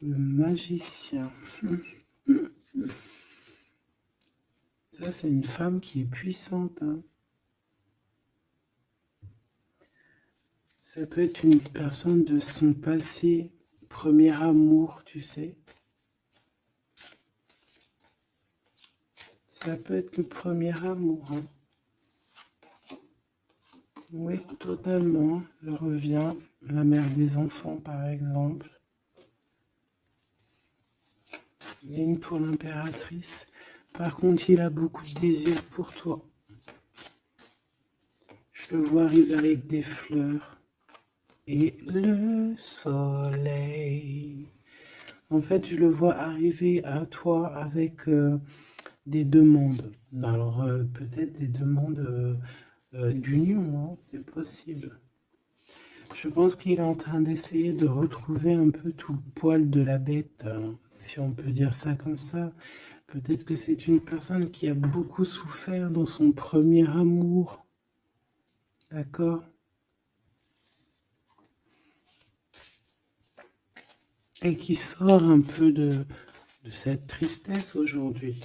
A: Le magicien. Ça, c'est une femme qui est puissante. Hein. Ça peut être une personne de son passé, premier amour, tu sais. Ça peut être le premier amour. Hein. Oui, totalement. Elle revient. La mère des enfants, par exemple. Il y a une pour l'impératrice. Par contre, il a beaucoup de désir pour toi. Je le vois arriver avec des fleurs. Et le soleil. En fait, je le vois arriver à toi avec des demandes. Alors, peut-être des demandes d'union, hein, c'est possible. Je pense qu'il est en train d'essayer de retrouver un peu tout le poil de la bête, hein, si on peut dire ça comme ça. Peut-être que c'est une personne qui a beaucoup souffert dans son premier amour. D'accord? Et qui sort un peu de cette tristesse aujourd'hui.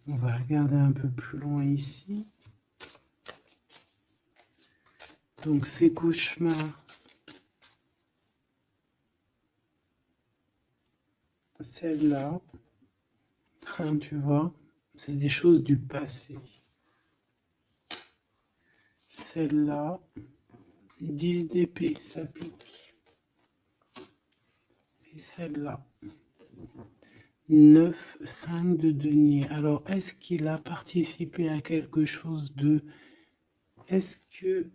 A: On va regarder un peu plus loin ici. Donc ces cauchemars. celle-là, hein, tu vois, c'est des choses du passé. Celle-là, 10 d'épée, ça pique. Et celle-là, 9, 5 de denier. Alors, est-ce qu'il a participé à quelque chose de... Est-ce que...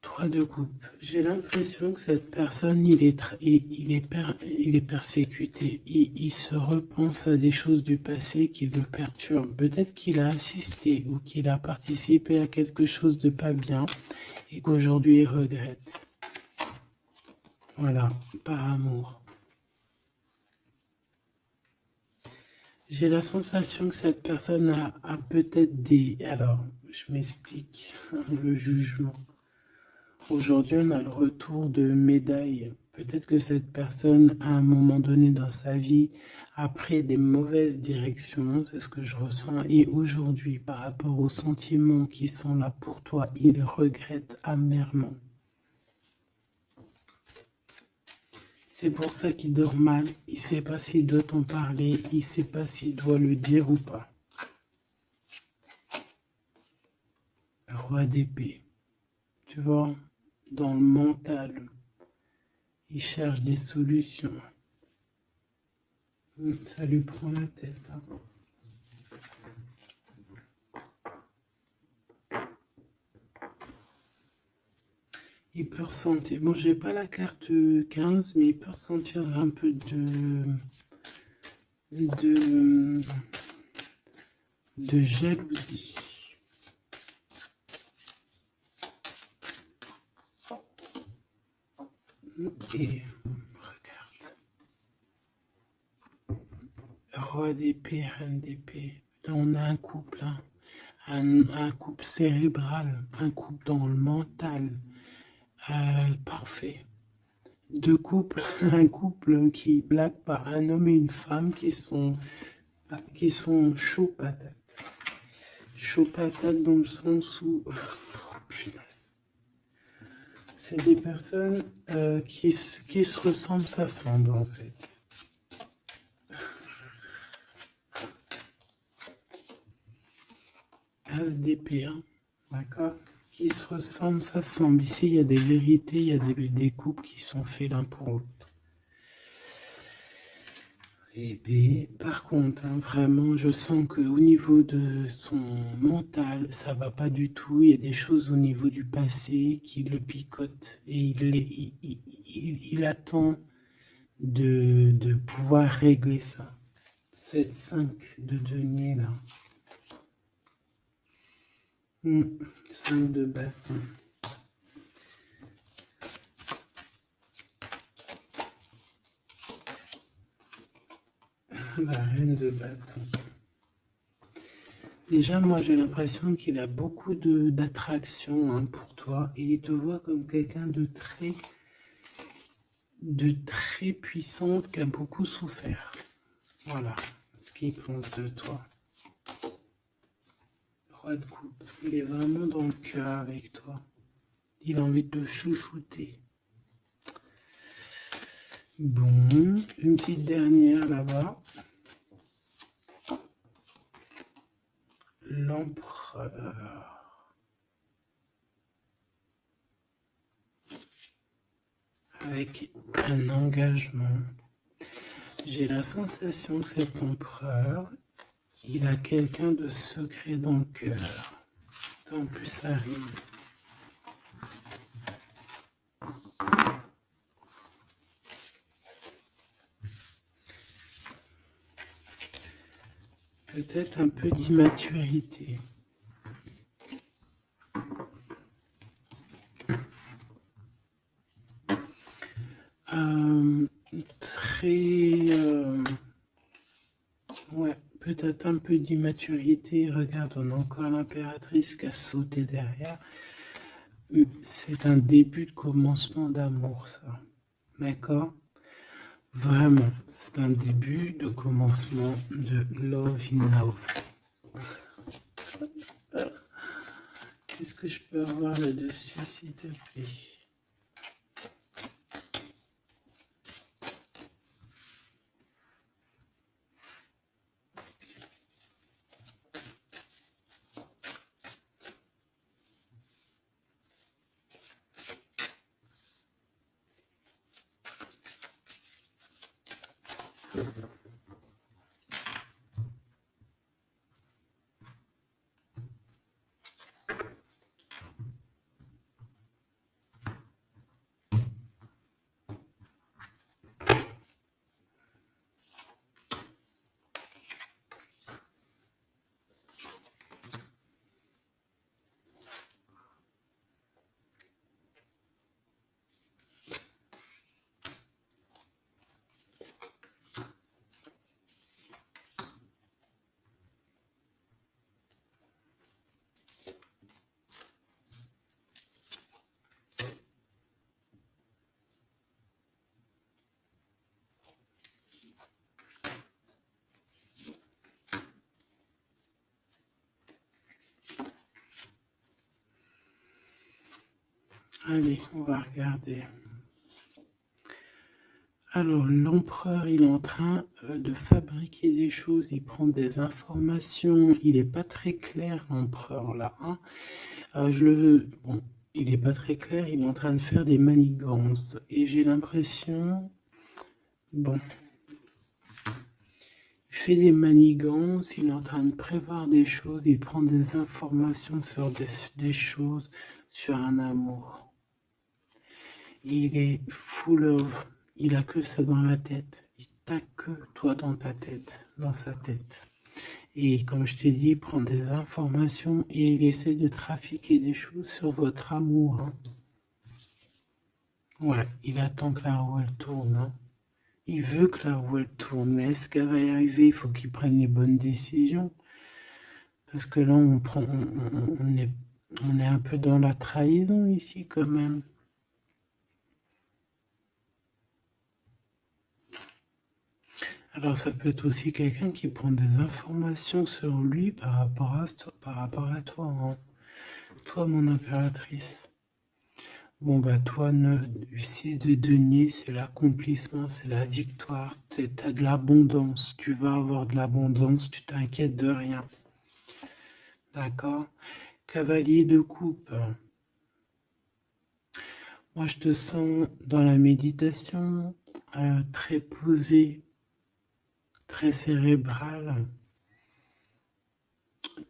A: 3 de coupe. J'ai l'impression que cette personne, il est persécuté. Il se repense à des choses du passé qui le perturbent. Peut-être qu'il a assisté ou qu'il a participé à quelque chose de pas bien et qu'aujourd'hui il regrette. Voilà, par amour. J'ai la sensation que cette personne a peut-être des... Alors, je m'explique, le jugement. Aujourd'hui, on a le retour de médaille. Peut-être que cette personne, à un moment donné dans sa vie, a pris des mauvaises directions, c'est ce que je ressens. Et aujourd'hui, par rapport aux sentiments qui sont là pour toi, il regrette amèrement. C'est pour ça qu'il dort mal. Il ne sait pas s'il doit t'en parler. Il ne sait pas s'il doit le dire ou pas. Roi d'épée. Tu vois, dans le mental, il cherche des solutions. Ça lui prend la tête. Hein. Il peut ressentir. Bon, j'ai pas la carte 15, mais il peut ressentir un peu de jalousie. Et regarde. Roi d'épée, reine d'épée. Là, on a un couple, hein. Un couple cérébral, un couple dans le mental. Parfait. Deux couples, un couple qui blague par un homme et une femme qui sont chauds patates. Chaud patate dans le sens où... Oh, punaise. C'est des personnes qui se ressemblent, s'assemblent en fait. As d'épée, hein, d'accord. Qui se ressemblent, s'assemblent. Ici, il y a des vérités, il y a des couples qui sont faits l'un pour l'autre. Et puis, par contre, hein, vraiment, je sens qu'au niveau de son mental, ça va pas du tout. Il y a des choses au niveau du passé qui le picotent et il attend de pouvoir régler ça. Cette 5 de denier là. 5 de bâton. La reine de bâton. Déjà, moi, j'ai l'impression qu'il a beaucoup d'attraction hein, pour toi et il te voit comme quelqu'un de très puissante qui a beaucoup souffert. Voilà ce qu'il pense de toi. Roi de coupe, il est vraiment dans le cœur avec toi. Il a envie de te chouchouter. Bon, une petite dernière là-bas. L'empereur. Avec un engagement. J'ai la sensation que cet empereur, il a quelqu'un de secret dans le cœur. En plus, ça rime. Peut-être un peu d'immaturité. Ouais, peut-être un peu d'immaturité. Regarde, on a encore l'impératrice qui a sauté derrière. C'est un début de commencement d'amour, ça. D'accord? Vraiment, c'est un début de commencement de love in love. Qu'est-ce que je peux avoir là-dessus, s'il te plaît? Allez, on va regarder. Alors, l'empereur, il est en train de fabriquer des choses, il prend des informations, il n'est pas très clair, l'empereur, là. Hein. Bon, il n'est pas très clair, il est en train de faire des manigances. Et j'ai l'impression... Bon... Il fait des manigances, il est en train de prévoir des choses, il prend des informations sur des choses, sur un amour. Il est full of, il a que ça dans la tête. Il t'a que toi dans ta tête, dans sa tête. Et comme je t'ai dit, il prend des informations et il essaie de trafiquer des choses sur votre amour. Hein. Ouais, il attend que la roue elle tourne. Hein. Il veut que la roue elle tourne, mais est-ce qu'elle va y arriver? Il faut qu'il prenne les bonnes décisions. Parce que là, on est un peu dans la trahison ici quand même. Alors ça peut être aussi quelqu'un qui prend des informations sur lui par rapport à toi, hein. Toi, mon impératrice. Bon bah toi, 6 de denier, c'est l'accomplissement, c'est la victoire. T'as de l'abondance, tu vas avoir de l'abondance, tu t'inquiètes de rien. D'accord? Cavalier de coupe. Moi, je te sens dans la méditation, très posé, très cérébral,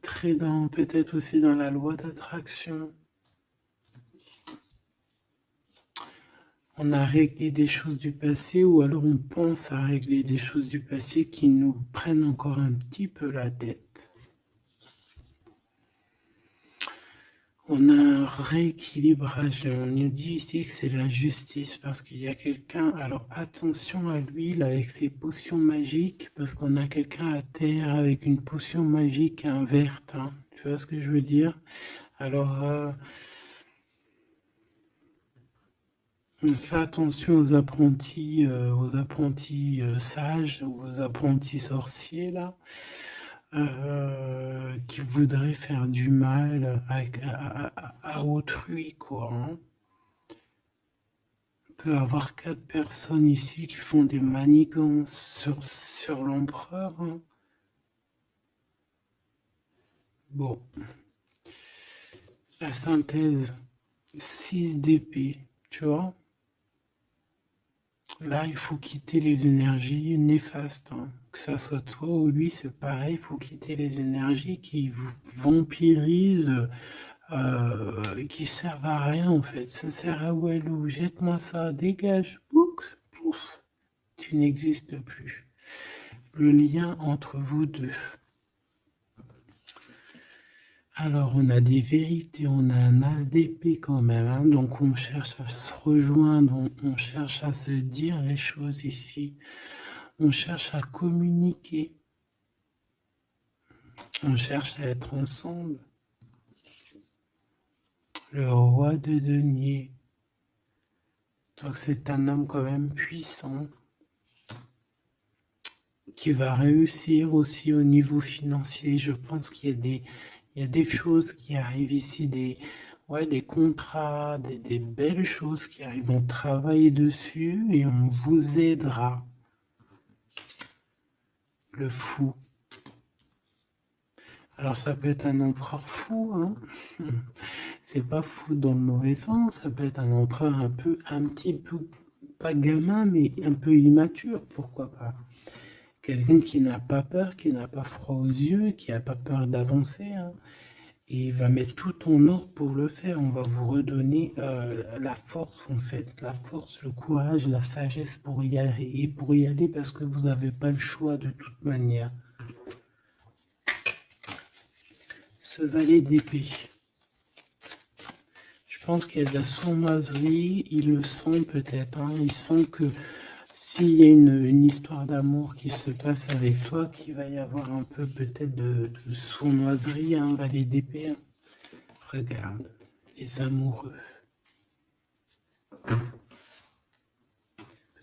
A: très dans, peut-être aussi dans la loi d'attraction. On a réglé des choses du passé ou alors on pense à régler des choses du passé qui nous prennent encore un petit peu la tête. On a un rééquilibrage. On nous dit ici que c'est la justice parce qu'il y a quelqu'un. Alors attention à lui là, avec ses potions magiques parce qu'on a quelqu'un à terre avec une potion magique verte. Hein. Tu vois ce que je veux dire? Alors fais attention aux apprentis sages ou aux apprentis sorciers là. Qui voudraient faire du mal à autrui, quoi. Hein. On peut avoir 4 personnes ici qui font des manigances sur l'empereur. Hein. Bon. La synthèse, 6 d'épée, tu vois. Là, il faut quitter les énergies néfastes. Hein. Que ça soit toi ou lui, c'est pareil. Il faut quitter les énergies qui vous vampirisent, qui servent à rien en fait. Ça sert à Walou. Jette-moi ça, dégage. Pouf, pouf. Tu n'existes plus. Le lien entre vous deux. Alors, on a des vérités, on a un as d'épée quand même, hein, donc on cherche à se rejoindre, on cherche à se dire les choses ici, on cherche à communiquer, on cherche à être ensemble. Le roi de denier, donc c'est un homme quand même puissant, qui va réussir aussi au niveau financier. Je pense qu'il y a des choses qui arrivent ici, des contrats, des belles choses qui arrivent. On travaille dessus et on vous aidera. Le fou. Alors ça peut être un empereur fou, hein. C'est pas fou dans le mauvais sens, ça peut être un empereur un petit peu, pas gamin, mais un peu immature, pourquoi pas. quelqu'un qui n'a pas peur, qui n'a pas froid aux yeux, qui n'a pas peur d'avancer, hein. Et il va mettre tout en ordre pour le faire. On va vous redonner la force, en fait. La force, le courage, la sagesse pour y aller. Et pour y aller parce que vous n'avez pas le choix de toute manière. Ce valet d'épée. Je pense qu'il y a de la sournoiserie. Il le sent peut-être. Hein. Il sent que s'il y a une histoire d'amour qui se passe avec toi, qu'il va y avoir un peu peut-être de sournoiserie, un valet d'épée. Hein. Regarde, les amoureux.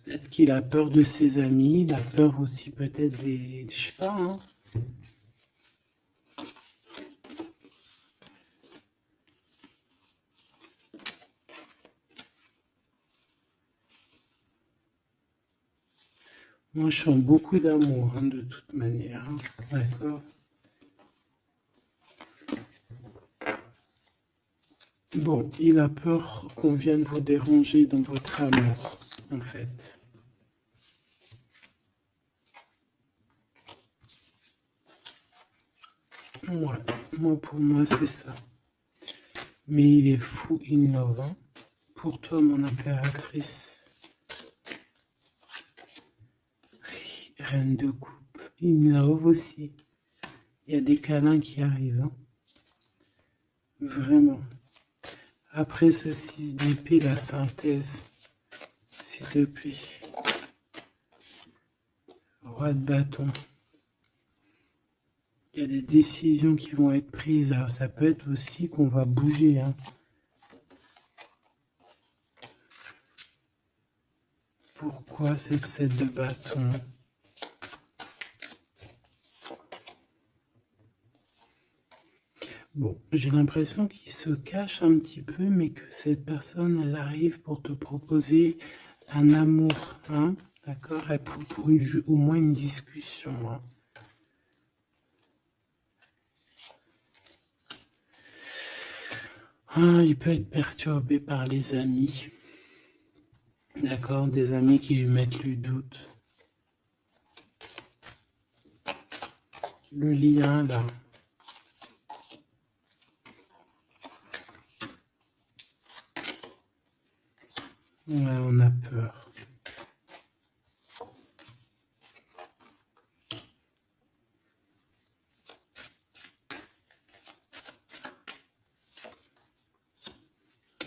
A: Peut-être qu'il a peur de ses amis, il a peur aussi peut-être des... Je sais pas, hein. Moi, je sens beaucoup d'amour, hein, de toute manière. Hein. D'accord. Bon, il a peur qu'on vienne vous déranger dans votre amour, en fait. Ouais, moi, pour moi, c'est ça. Mais il est fou in love. Hein. Pour toi, mon impératrice. Reine de coupe. In love aussi. Il y a des câlins qui arrivent. Hein. Vraiment. Après ce 6 d'épée, la synthèse. S'il te plaît. Roi de bâton. Il y a des décisions qui vont être prises. Alors ça peut être aussi qu'on va bouger. Hein. Pourquoi cette 7 de bâton? Bon, j'ai l'impression qu'il se cache un petit peu, mais que cette personne, elle arrive pour te proposer un amour. Hein. D'accord? Pour au moins une discussion. Hein. Ah, il peut être perturbé par les amis. D'accord, des amis qui lui mettent le doute. Le lien, là. Ouais, on a peur.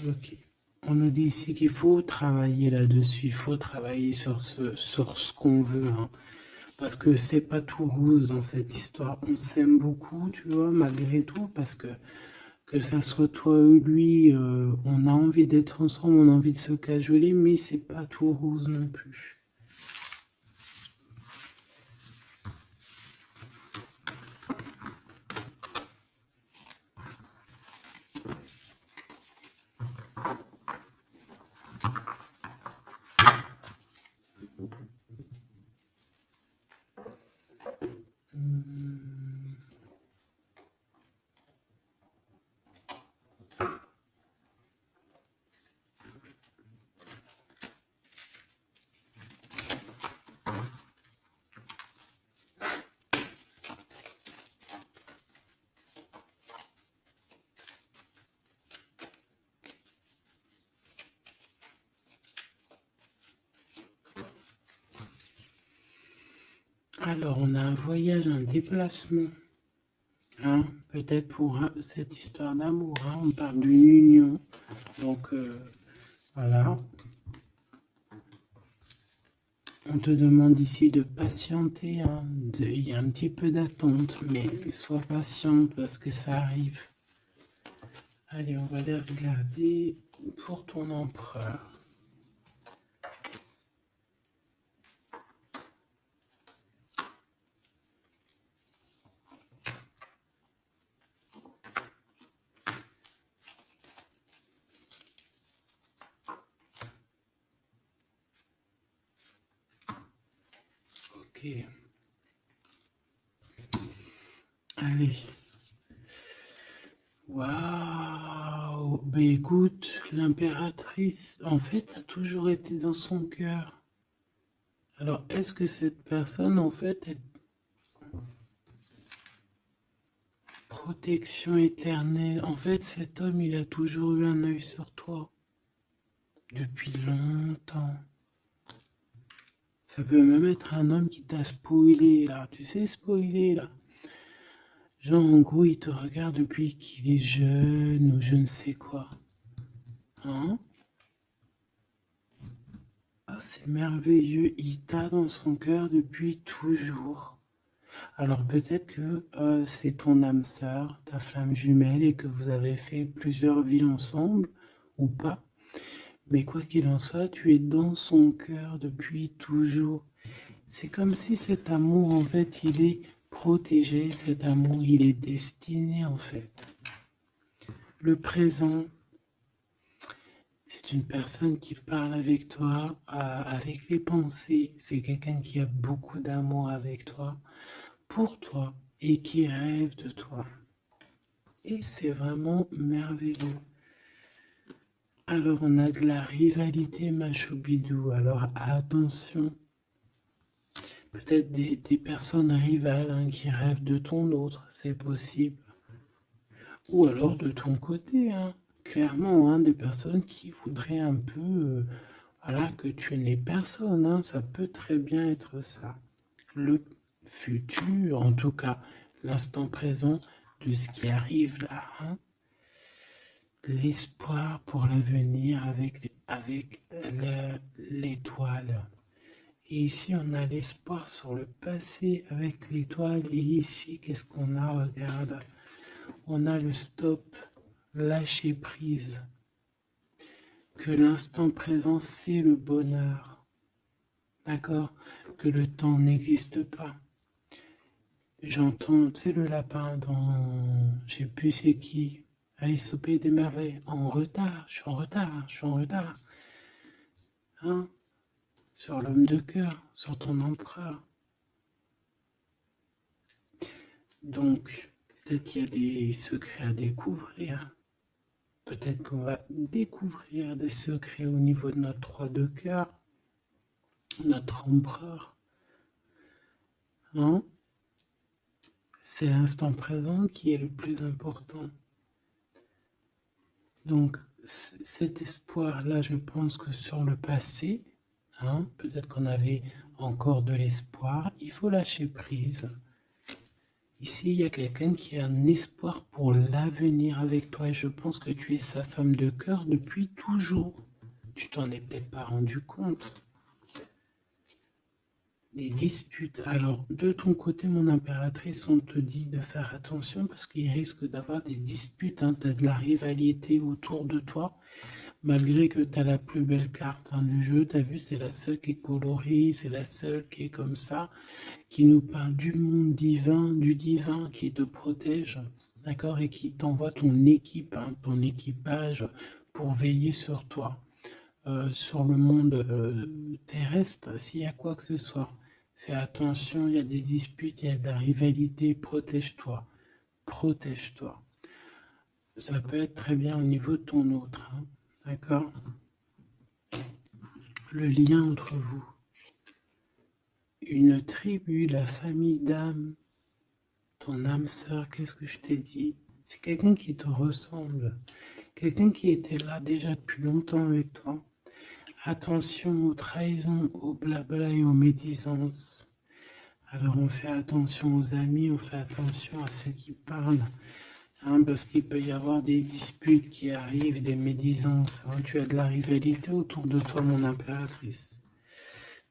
A: Ok. On nous dit ici qu'il faut travailler là-dessus, il faut travailler sur ce qu'on veut. Hein. Parce que c'est pas tout rose dans cette histoire. On s'aime beaucoup, tu vois, malgré tout, parce que ça soit toi ou lui, on a envie d'être ensemble, on a envie de se cajoler, mais c'est pas tout rose non plus. Alors, on a un voyage, un déplacement. Hein, peut-être pour cette histoire d'amour. Hein, on parle d'une union. Donc, voilà. On te demande ici de patienter. Hein, il y a un petit peu d'attente, mais sois patiente parce que ça arrive. Allez, on va aller regarder pour ton empereur. Ok. Allez. Waouh! Ben écoute, l'impératrice, en fait, a toujours été dans son cœur. Alors, est-ce que cette personne, en fait, elle... protection éternelle. En fait, cet homme, il a toujours eu un œil sur toi. Depuis longtemps. Ça peut même être un homme qui t'a spoilé, là. Tu sais, spoilé, là. Genre, en gros, il te regarde depuis qu'il est jeune ou je ne sais quoi. Hein? Ah, c'est merveilleux. Il t'a dans son cœur depuis toujours. Alors peut-être que c'est ton âme sœur, ta flamme jumelle, et que vous avez fait plusieurs vies ensemble, ou pas. Mais quoi qu'il en soit, tu es dans son cœur depuis toujours. C'est comme si cet amour, en fait, il est protégé, cet amour, il est destiné, en fait. Le présent, c'est une personne qui parle avec toi, avec les pensées. C'est quelqu'un qui a beaucoup d'amour avec toi, pour toi, et qui rêve de toi. Et c'est vraiment merveilleux. Alors, on a de la rivalité, ma choubidou. Alors, attention. Peut-être des personnes rivales hein, qui rêvent de ton autre, c'est possible. Ou alors de ton côté, hein, clairement, hein, des personnes qui voudraient un peu voilà, que tu n'es personne. Hein, ça peut très bien être ça. Le futur, en tout cas, l'instant présent de ce qui arrive là. Hein, l'espoir pour l'avenir avec l'étoile. Et ici, on a l'espoir sur le passé avec l'étoile. Et ici, qu'est-ce qu'on a? Regarde. On a le stop, lâcher prise. Que l'instant présent, c'est le bonheur. D'accord? Que le temps n'existe pas. J'entends, tu sais, le lapin dans... Je sais plus c'est qui. Allez, sauter des merveilles. En retard, je suis en retard, je suis en retard. Hein? Sur l'homme de cœur, sur ton empereur. Donc, peut-être qu'il y a des secrets à découvrir. Peut-être qu'on va découvrir des secrets au niveau de notre roi de cœur, notre empereur. Hein? C'est l'instant présent qui est le plus important. Donc, cet espoir-là, je pense que sur le passé, hein, peut-être qu'on avait encore de l'espoir, il faut lâcher prise. Ici, il y a quelqu'un qui a un espoir pour l'avenir avec toi et je pense que tu es sa femme de cœur depuis toujours. Tu t'en es peut-être pas rendu compte. Les disputes. Alors, de ton côté, mon impératrice, on te dit de faire attention parce qu'il risque d'avoir des disputes. Hein. Tu as de la rivalité autour de toi. Malgré que tu as la plus belle carte hein, du jeu, tu as vu, c'est la seule qui est colorée, c'est la seule qui est comme ça, qui nous parle du monde divin, du divin qui te protège, d'accord, et qui t'envoie ton équipe, hein, ton équipage pour veiller sur toi, sur le monde terrestre, s'il y a quoi que ce soit. Fais attention, il y a des disputes, il y a de la rivalité, protège-toi, protège-toi. Ça peut être très bien au niveau de ton autre, hein, d'accord? Le lien entre vous. Une tribu, la famille d'âme, ton âme sœur, qu'est-ce que je t'ai dit? C'est quelqu'un qui te ressemble, quelqu'un qui était là déjà depuis longtemps avec toi. Attention aux trahisons, aux blabla et aux médisances. Alors on fait attention aux amis, on fait attention à ceux qui parlent, hein, parce qu'il peut y avoir des disputes qui arrivent, des médisances. Hein, tu as de la rivalité autour de toi, mon impératrice.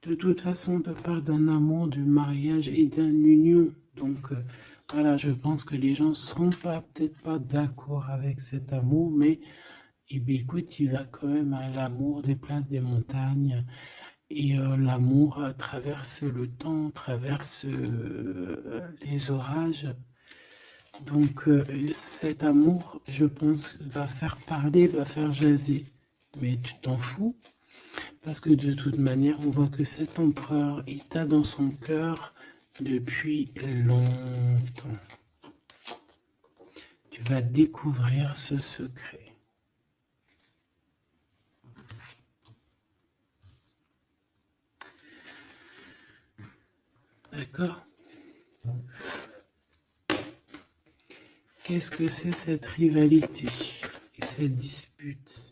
A: De toute façon, on te parle d'un amour, du mariage et d'une union. Donc, voilà, je pense que les gens ne seront pas, peut-être pas d'accord avec cet amour, mais eh bien, écoute, il va quand même à l'amour des places des montagnes. Et l'amour traverse le temps, traverse les orages. Donc, cet amour, je pense, va faire parler, va faire jaser. Mais tu t'en fous? Parce que de toute manière, on voit que cet empereur, il t'a dans son cœur depuis longtemps. Tu vas découvrir ce secret. D'accord? Qu'est-ce que c'est cette rivalité et cette dispute?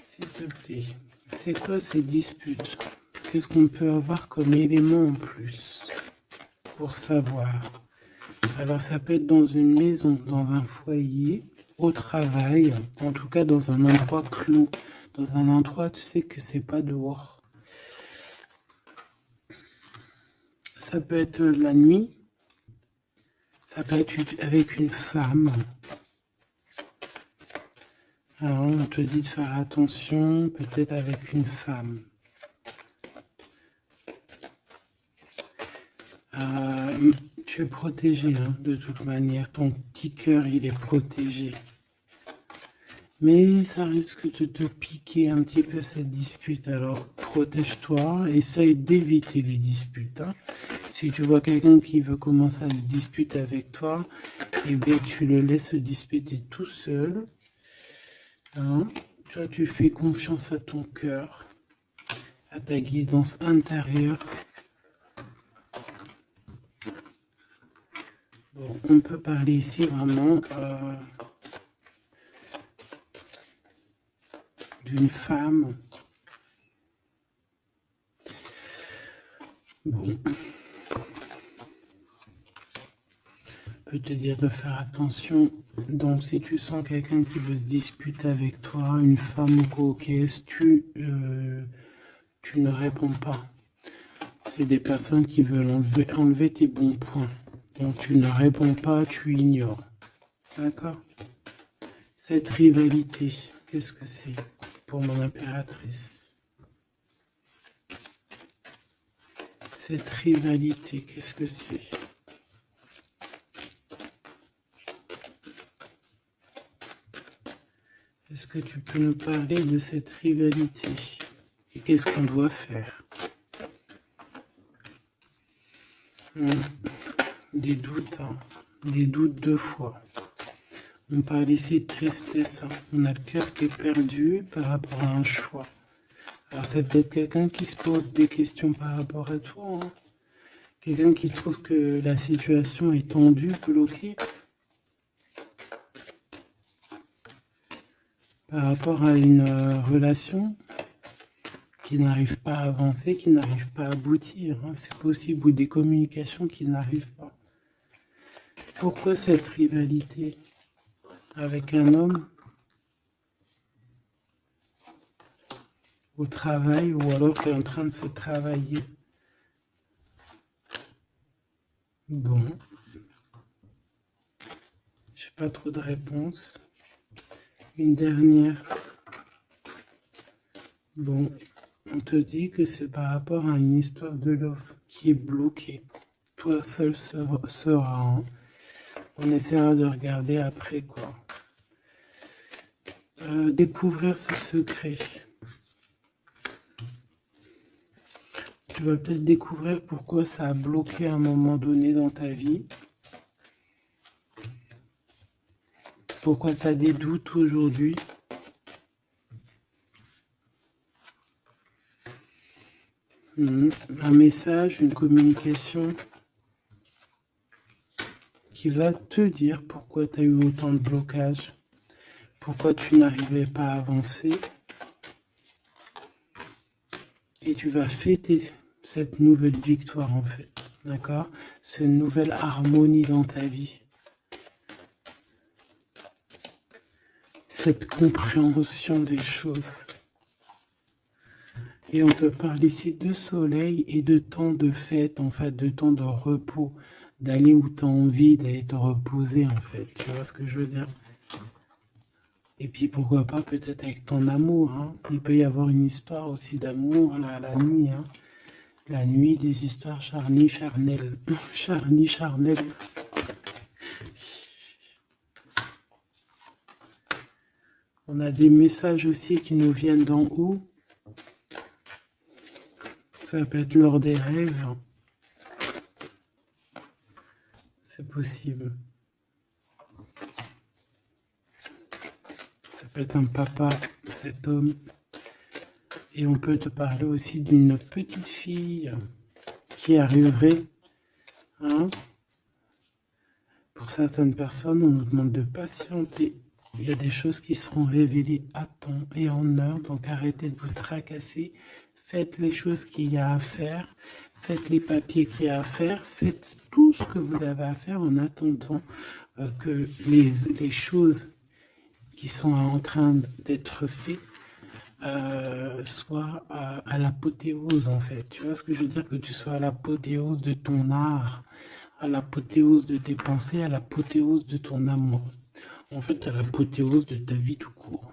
A: S'il te plaît, c'est quoi ces disputes? Qu'est-ce qu'on peut avoir comme élément en plus pour savoir? Alors ça peut être dans une maison, dans un foyer, au travail, en tout cas dans un endroit clos, dans un endroit tu sais que c'est pas dehors. Ça peut être la nuit, ça peut être avec une femme. Alors on te dit de faire attention, peut-être avec une femme. Tu es protégé, hein, de toute manière. Ton petit cœur, il est protégé. Mais ça risque de te piquer un petit peu cette dispute. Alors protège-toi, essaye d'éviter les disputes. Hein. Si tu vois quelqu'un qui veut commencer à se disputer avec toi, eh bien tu le laisses se disputer tout seul. Hein. Toi, tu fais confiance à ton cœur, à ta guidance intérieure. Bon, on peut parler ici vraiment d'une femme. Bon. On peut te dire de faire attention. Donc, si tu sens quelqu'un qui veut se disputer avec toi, une femme ou coquette, tu ne réponds pas. C'est des personnes qui veulent enlever tes bons points. Donc, tu ne réponds pas, tu ignores. D'accord? Cette rivalité, qu'est-ce que c'est pour mon impératrice? Cette rivalité, qu'est-ce que c'est? Est-ce que tu peux nous parler de cette rivalité? Et qu'est-ce qu'on doit faire? Des doutes, hein. Des doutes deux fois. On parle ici de tristesse. Hein. On a le cœur qui est perdu par rapport à un choix. Alors c'est peut-être quelqu'un qui se pose des questions par rapport à toi. Hein. Quelqu'un qui trouve que la situation est tendue, bloquée. Par rapport à une relation qui n'arrive pas à avancer, qui n'arrive pas à aboutir. Hein. C'est possible, ou des communications qui n'arrivent pas. Pourquoi cette rivalité avec un homme au travail, ou alors qui est en train de se travailler? Bon. J'ai pas trop de réponses. Une dernière. Bon. On te dit que c'est par rapport à une histoire de love qui est bloquée. Toi seul sera. Hein. On essaiera de regarder après quoi. Découvrir ce secret. Tu vas peut-être découvrir pourquoi ça a bloqué à un moment donné dans ta vie. Pourquoi tu as des doutes aujourd'hui. Un message, une communication qui va te dire pourquoi tu as eu autant de blocages, pourquoi tu n'arrivais pas à avancer. Et tu vas fêter cette nouvelle victoire en fait, d'accord? Cette nouvelle harmonie dans ta vie. Cette compréhension des choses. Et on te parle ici de soleil et de temps de fête, en fait, de temps de repos, d'aller où tu as envie, d'aller te reposer, en fait. Tu vois ce que je veux dire? Et puis pourquoi pas peut-être avec ton amour. Hein. Il peut y avoir une histoire aussi d'amour là, la nuit. Hein. La nuit, des histoires charnelles. Charnelles. On a des messages aussi qui nous viennent d'en haut. Ça peut être lors des rêves. C'est possible. Ça peut être un papa, cet homme. Et on peut te parler aussi d'une petite fille qui arriverait. Hein. Pour certaines personnes, on nous demande de patienter. Il y a des choses qui seront révélées à temps et en heure. Donc arrêtez de vous tracasser. Faites les choses qu'il y a à faire. Faites les papiers qu'il y a à faire. Faites tout ce que vous avez à faire en attendant que les choses qui sont en train d'être faites soient à l'apothéose, en fait. Tu vois ce que je veux dire? Que tu sois à l'apothéose de ton art, à l'apothéose de tes pensées, à l'apothéose de ton amour. En fait, à l'apothéose de ta vie tout court.